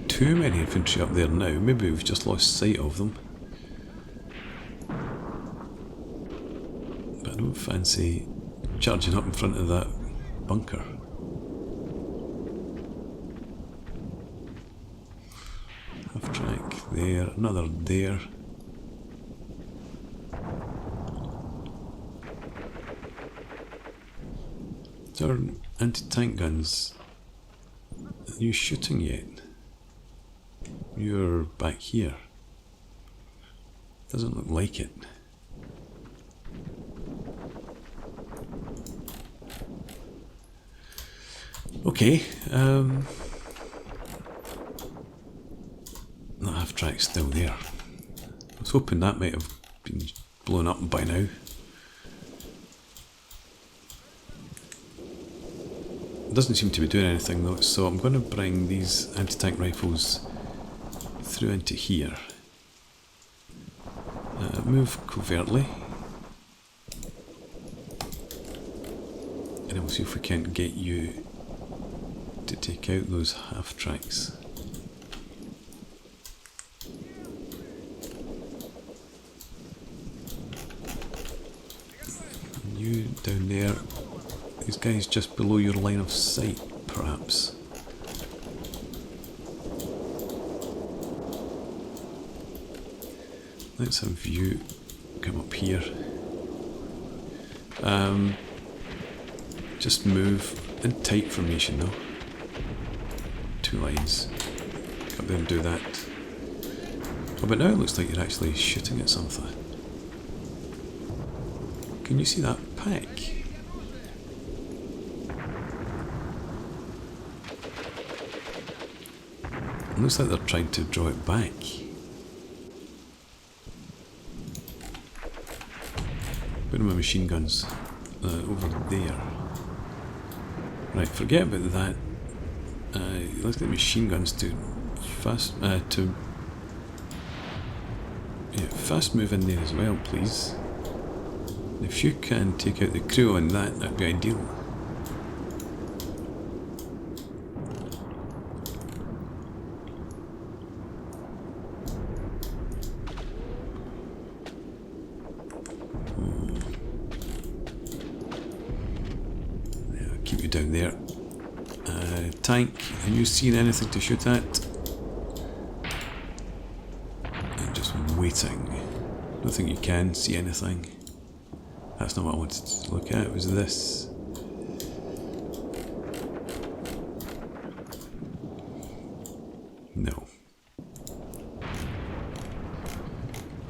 too many infantry up there now. Maybe we've just lost sight of them. But I don't fancy charging up in front of that bunker. Half track there, another there. So our anti-tank guns, are you shooting yet? You're back here. Doesn't look like it. Okay, that half track's still there. I was hoping that might have been blown up by now. It doesn't seem to be doing anything though, so I'm going to bring these anti-tank rifles through into here. Move covertly. And then we'll see if we can't get you to take out those half tracks. And you down there, these guys just below your line of sight, perhaps. Let's have you come up here. Just move in tight formation though. 2 lines. Come there and do that. Oh, but now it looks like you're actually shooting at something. Can you see that pack? It looks like they're trying to draw it back. Where are my machine guns? Over there. Right, forget about that. Let's get machine guns to fast move in there as well, please. If you can take out the crew on that, that'd be ideal. Keep you down there. Tank, are you seeing anything to shoot at? I'm just waiting. I don't think you can see anything. That's not what I wanted to look at, it was this. No.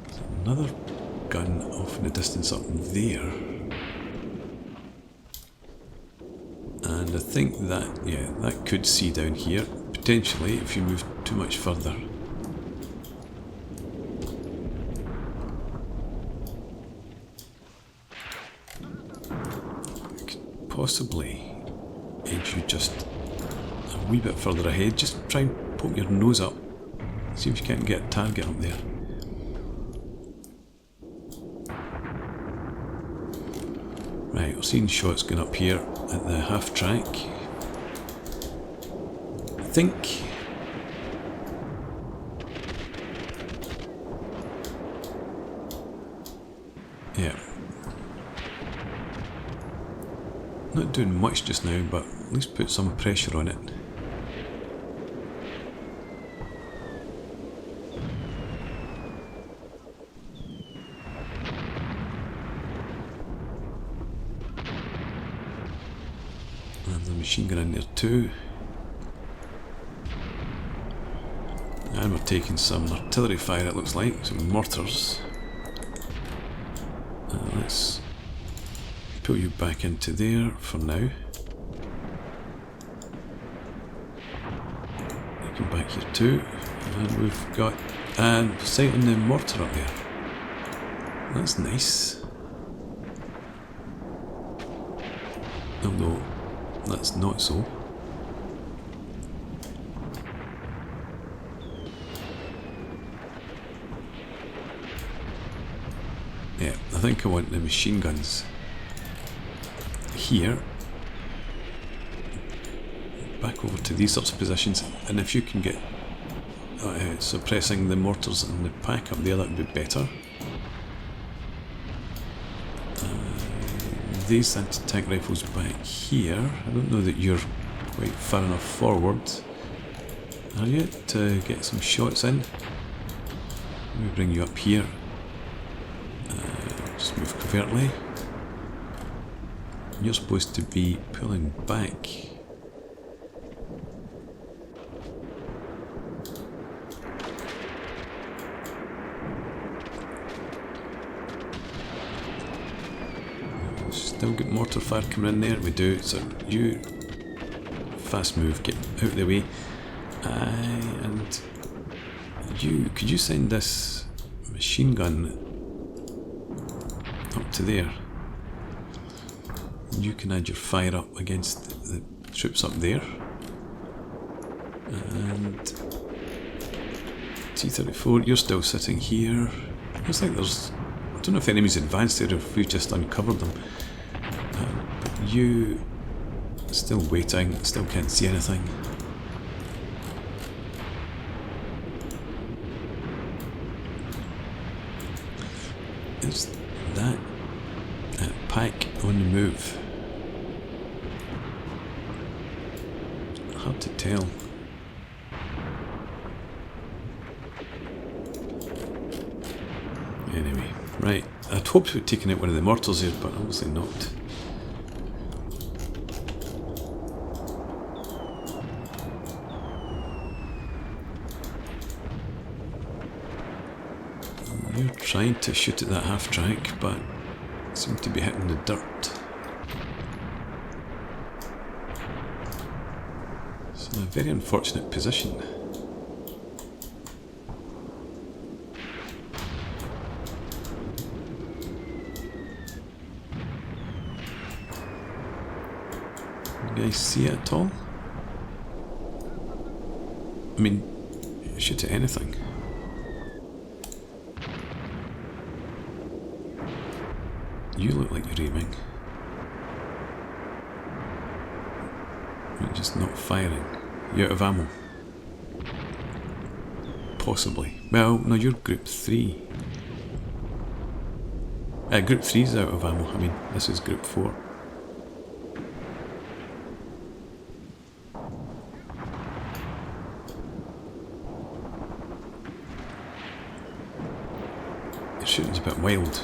There's another gun off in the distance up there. And I think that, yeah, that could see down here, potentially, if you move too much further. I could possibly edge you just a wee bit further ahead. Just try and poke your nose up. See if you can't get a target up there. Right, we're seeing shots going up here at the half track. I think Yeah. Not doing much just now, but at least put some pressure on it. And the machine gun in there too. And we're taking some artillery fire, it looks like, some mortars. Let's pull you back into there for now. You come back here too. And we've got a sight on the mortar up there. That's nice. Oh no, that's not so. Yeah, I think I want the machine guns here. Back over to these sorts of positions, and if you can get suppressing the mortars and the pack up there, that would be better. These anti-tank rifles back here, I don't know that you're quite far enough forward, are you, to get some shots in? Let me bring you up here. Just move covertly. You're supposed to be pulling back. Still get mortar fire coming in there. We do. So you fast move, get out of the way. And you, could you send this machine gun up to there? You can add your fire up against the troops up there. And T-34, you're still sitting here. Looks like there's, I don't know if enemies advanced there or if we've just uncovered them. But you still waiting, still can't see anything. Is that pack on the move? Hard to tell. Anyway, right. I'd hoped we'd taken out one of the mortars here, but obviously not. You're trying to shoot at that half track, but seem to be hitting the dirt. It's in a very unfortunate position. You guys see it at all? I mean, shoot at anything. You look like you're aiming. You're just not firing. You're out of ammo. Possibly. Well, no, you're group 3. Group 3's out of ammo. I mean, this is group 4. Your shooting's a bit wild.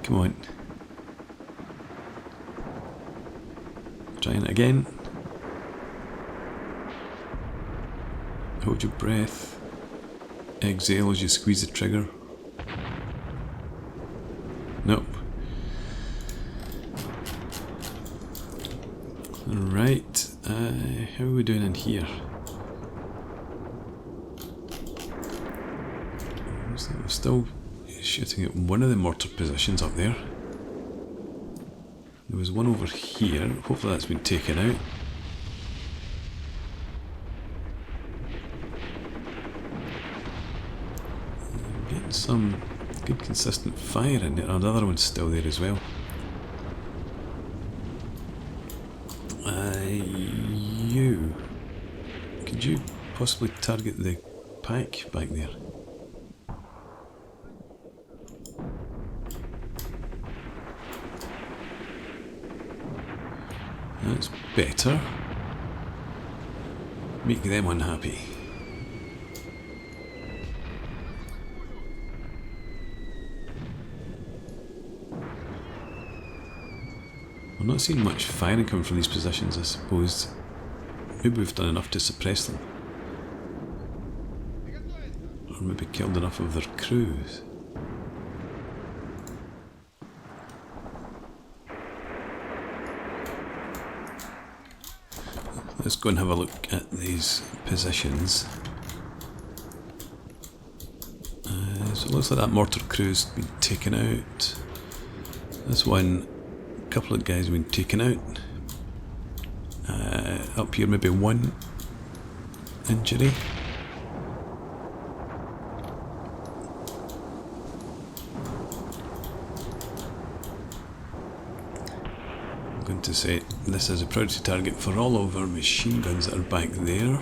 Come on. Trying it again. Hold your breath. Exhale as you squeeze the trigger. Nope. Right. How are we doing in here? I'm still shooting at one of the mortar positions up there. There was one over here. Hopefully that's been taken out. I'm getting some good consistent fire in there. Another one's still there as well. You. Could you possibly target the pack back there? That's better. Make them unhappy. I'm not seeing much firing coming from these positions, I suppose. Maybe we've done enough to suppress them. Or maybe killed enough of their crews. Let's go and have a look at these positions. So it looks like that mortar crew's been taken out. This one, a couple of guys have been taken out. Up here maybe one injury. I'm going to say this is a priority target for all of our machine guns that are back there.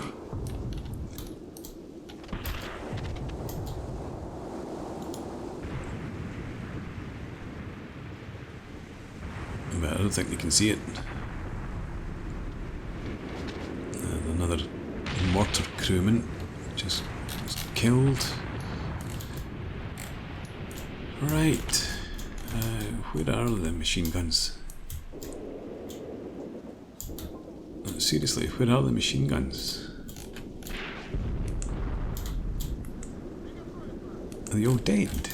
But I don't think they can see it. And another mortar crewman just killed. Right, where are the machine guns? Seriously, where are the machine guns? Are they all dead?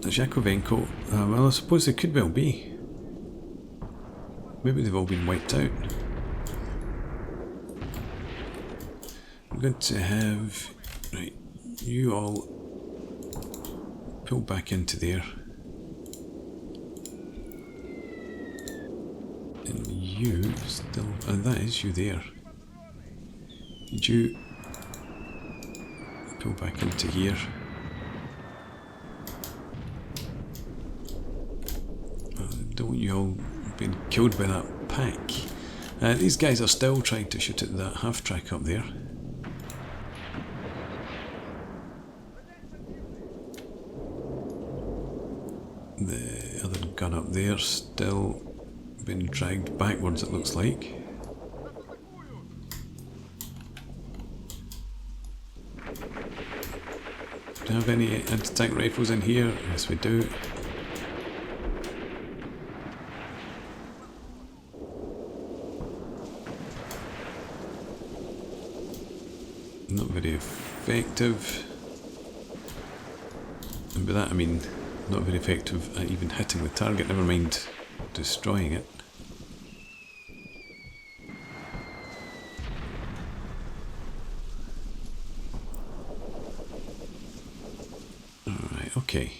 Yakovenko, well I suppose they could well be. Maybe they've all been wiped out. I'm going to have, right, you all pull back into there. And you still, and that is you there. Did you pull back into here? Don't you all been killed by that pack? These guys are still trying to shoot at that half track up there. The other gun up there still been dragged backwards, it looks like. Do you have any anti-tank rifles in here? Yes, we do. Not very effective. And by that I mean not very effective at even hitting the target, never mind destroying it. Alright, okay.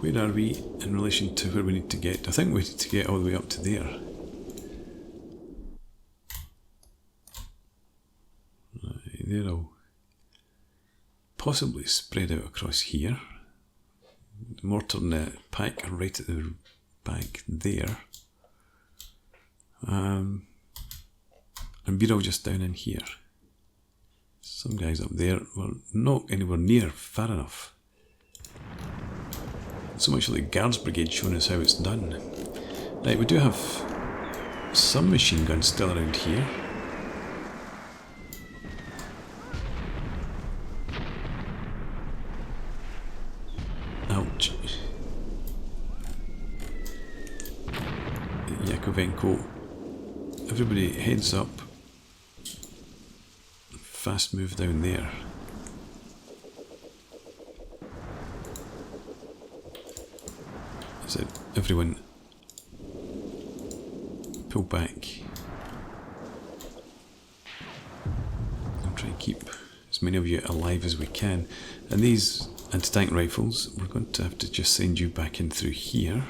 Where are we in relation to where we need to get? I think we need to get all the way up to there. They're all possibly spread out across here. The mortar and the pack are right at the back there. And we're all just down in here. Some guys up there were not anywhere near far enough. So much like the Guards Brigade showing us how it's done. Right, we do have some machine guns still around here. Ouch. Yakovenko. Everybody heads up. Fast move down there. I said, everyone pull back. I'll try and keep as many of you alive as we can. And these anti-tank rifles, we're going to have to just send you back in through here.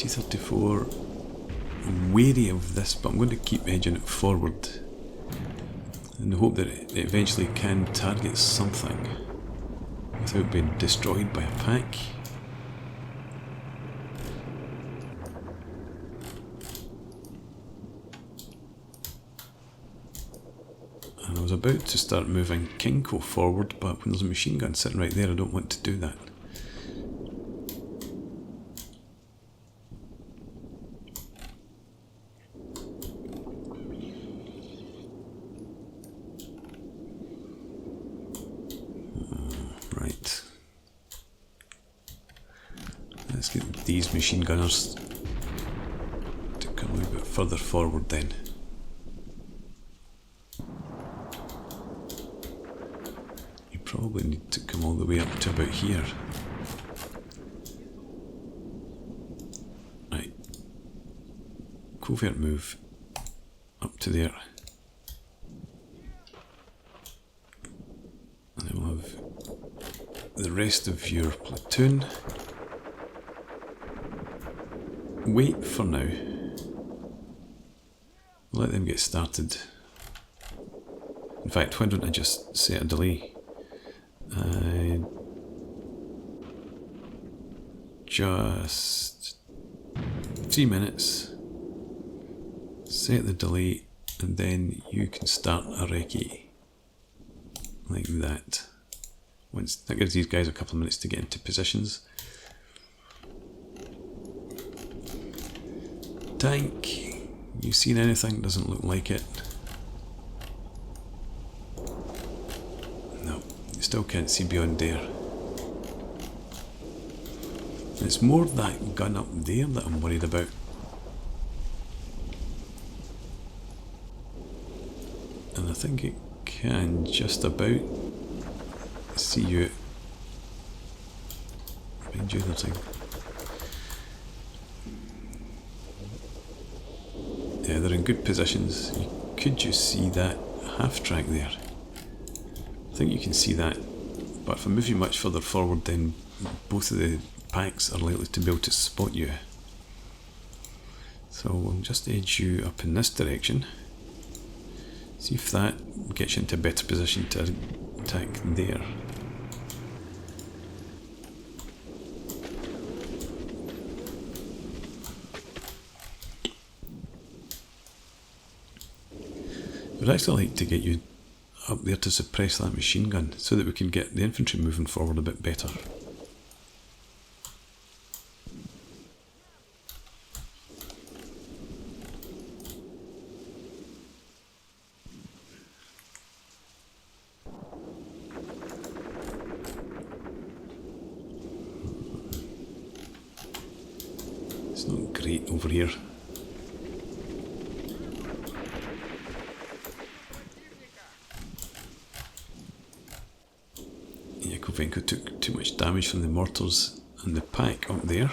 T-34, I'm wary of this, but I'm going to keep edging it forward in the hope that it eventually can target something without being destroyed by a pack. And I was about to start moving Kinko forward, but when there's a machine gun sitting right there, I don't want to do that. Right. Let's get these machine gunners to come a little bit further forward then. Probably need to come all the way up to about here. Right. Covert move up to there. And then we'll have the rest of your platoon. Wait for now. Let them get started. In fact, why don't I just set a delay? Just 3 minutes. Set the delay, and then you can start a recce like that. Once that gives these guys a couple of minutes to get into positions. Tank, you seen anything? Doesn't look like it. No, you still can't see beyond there. It's more that gun up there that I'm worried about. And I think it can just about see you behind you, the thing. Yeah, they're in good positions. You could just see that half track there. I think you can see that, but if I move you much further forward, then both of the packs are likely to be able to spot you. So we'll just edge you up in this direction. See if that gets you into a better position to attack there. I'd actually like to get you up there to suppress that machine gun so that we can get the infantry moving forward a bit better. It's not great over here. Yakovenko took too much damage from the mortars and the pack up there.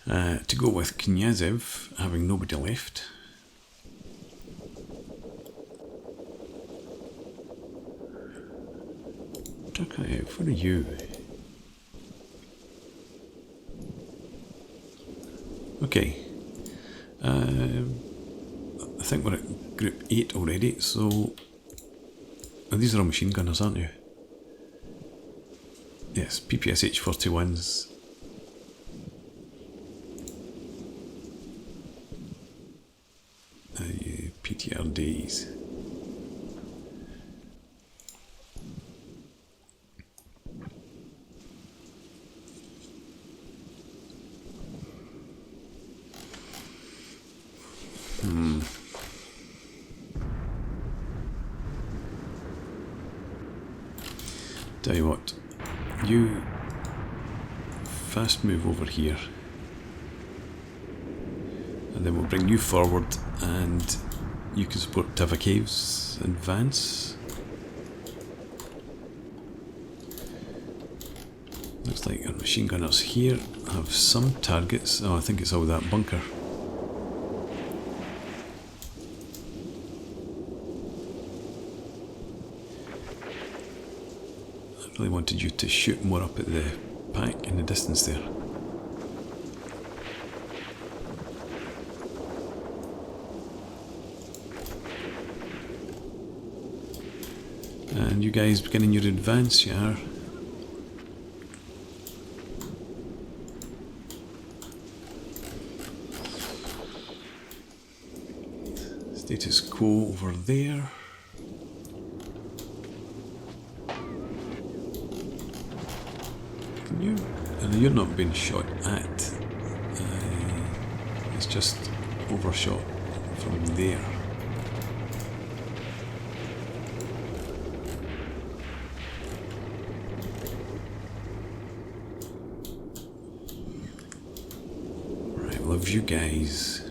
To go with Knyazev having nobody left. Turkayev, what are you? Okay. I think we're at group 8 already, so these are all machine gunners, aren't you? Yes, PPSH 41s. PTRDs. Tell you what, you fast move over here, and then we'll bring you forward, and you can support Tavakev's advance. Looks like our machine gunners here have some targets. Oh, I think it's all that bunker. really wanted you to shoot more up at the pack in the distance there. And you guys beginning your advance, you are. Status quo over there. Can you? You're not being shot at. It's just overshot from there. Of you guys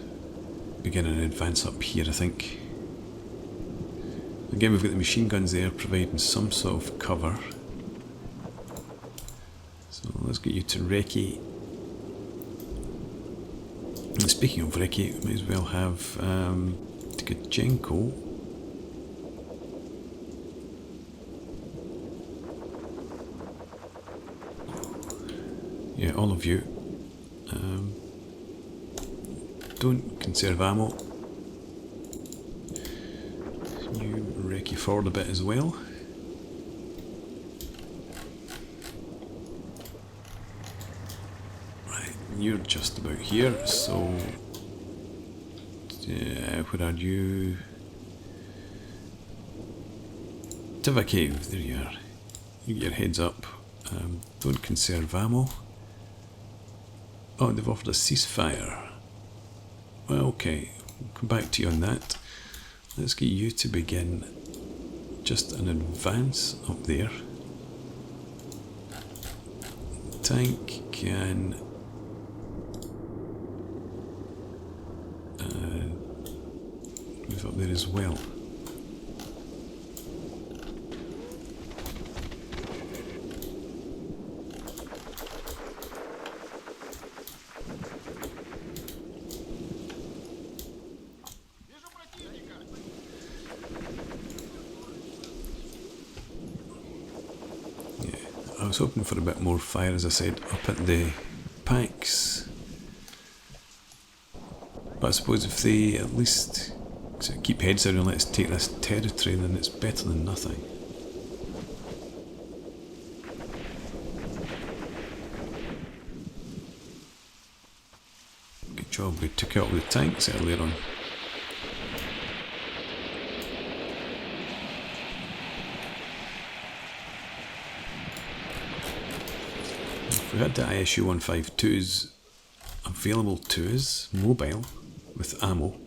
begin an advance up here, I think. Again, we've got the machine guns there providing some sort of cover. So let's get you to Recce. And speaking of Recce, we may as well have Tkachenko. Yeah, all of you. Don't conserve ammo. You Recce forward a bit as well. Right, you're just about here, so where are you? Tivakiev, there you are. You get your heads up. Don't conserve ammo. Oh, they've offered a ceasefire. Well, okay, we'll come back to you on that. Let's get you to begin just an advance up there. Tank can move up there as well. I was hoping for a bit more fire, as I said, up at the packs. But I suppose if they at least keep heads down and let us take this territory, then it's better than nothing. Good job, we took out all the tanks earlier on. We had the ISU 152s available to us, mobile, with ammo.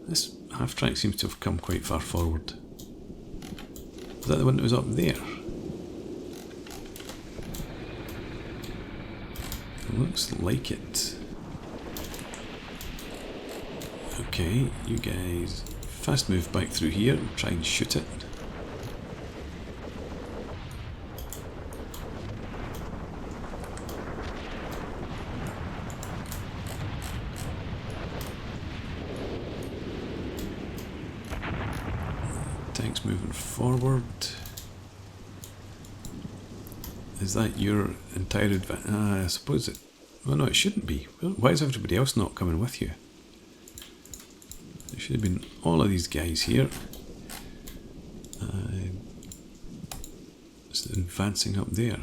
This half-track seems to have come quite far forward. Is that the one that was up there? It looks like it. Okay, you guys fast move back through here and try and shoot it. Tanks moving forward. Is that your entire advance? I suppose it... Well, no, it shouldn't be. Why is everybody else not coming with you? There should have been all of these guys here. Just advancing up there.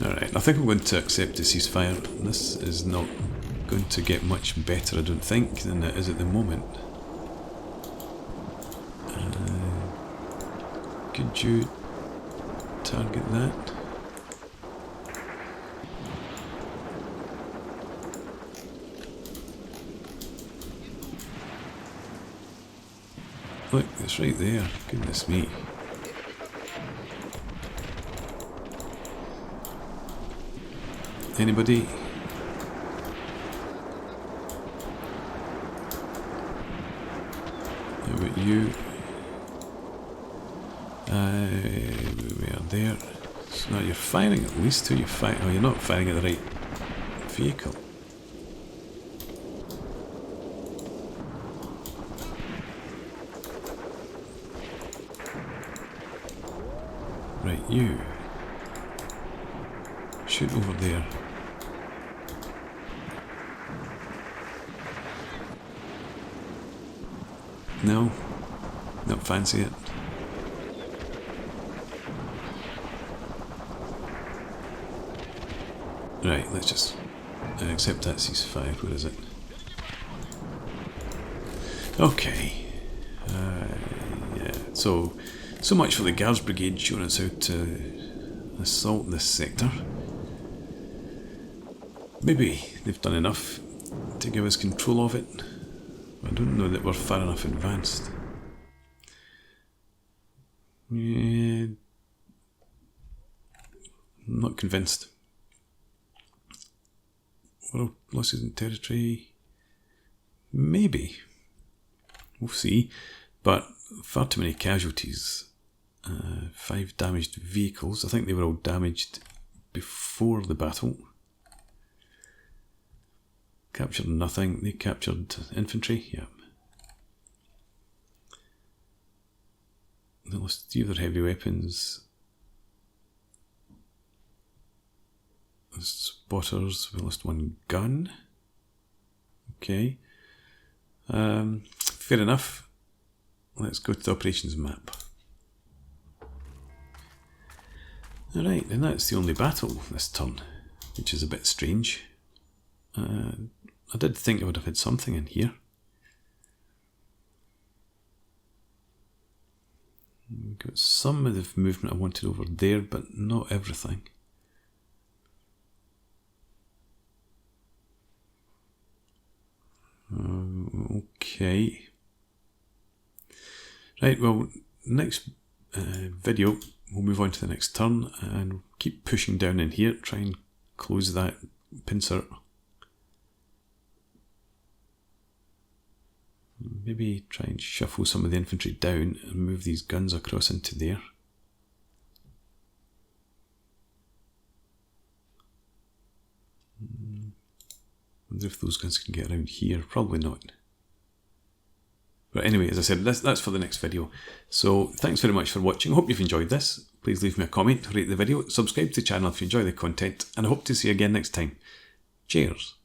Alright, I think I'm going to accept the ceasefire. This is not going to get much better, I don't think, than it is at the moment. Could you target that? Look, it's right there. Goodness me. Anybody? How about you? We are there. So now you're firing at least. Who you firing? Oh, you're not firing at the right vehicle. You. Shoot over there. No, don't fancy it. Right, let's just accept that ceasefire. Where is it? Okay. Yeah. So much for the Guards Brigade showing us how to assault this sector. Maybe they've done enough to give us control of it. I don't know that we're far enough advanced. Yeah, I'm not convinced. World losses in territory? Maybe. We'll see. But far too many casualties. 5 damaged vehicles. I think they were all damaged before the battle. Captured nothing. They captured infantry. Yep. They lost 3 of their heavy weapons. The spotters. We lost 1 gun. Okay. Fair enough. Let's go to the operations map. Alright, and that's the only battle this turn, which is a bit strange. I did think I would have had something in here. Got some of the movement I wanted over there, but not everything. Okay. Right, well, next video we'll move on to the next turn and keep pushing down in here, try and close that pincer. Maybe try and shuffle some of the infantry down and move these guns across into there. Wonder if those guns can get around here. Probably not. But anyway, as I said, that's for the next video. So thanks very much for watching. I hope you've enjoyed this. Please leave me a comment, rate the video, subscribe to the channel if you enjoy the content, and I hope to see you again next time. Cheers.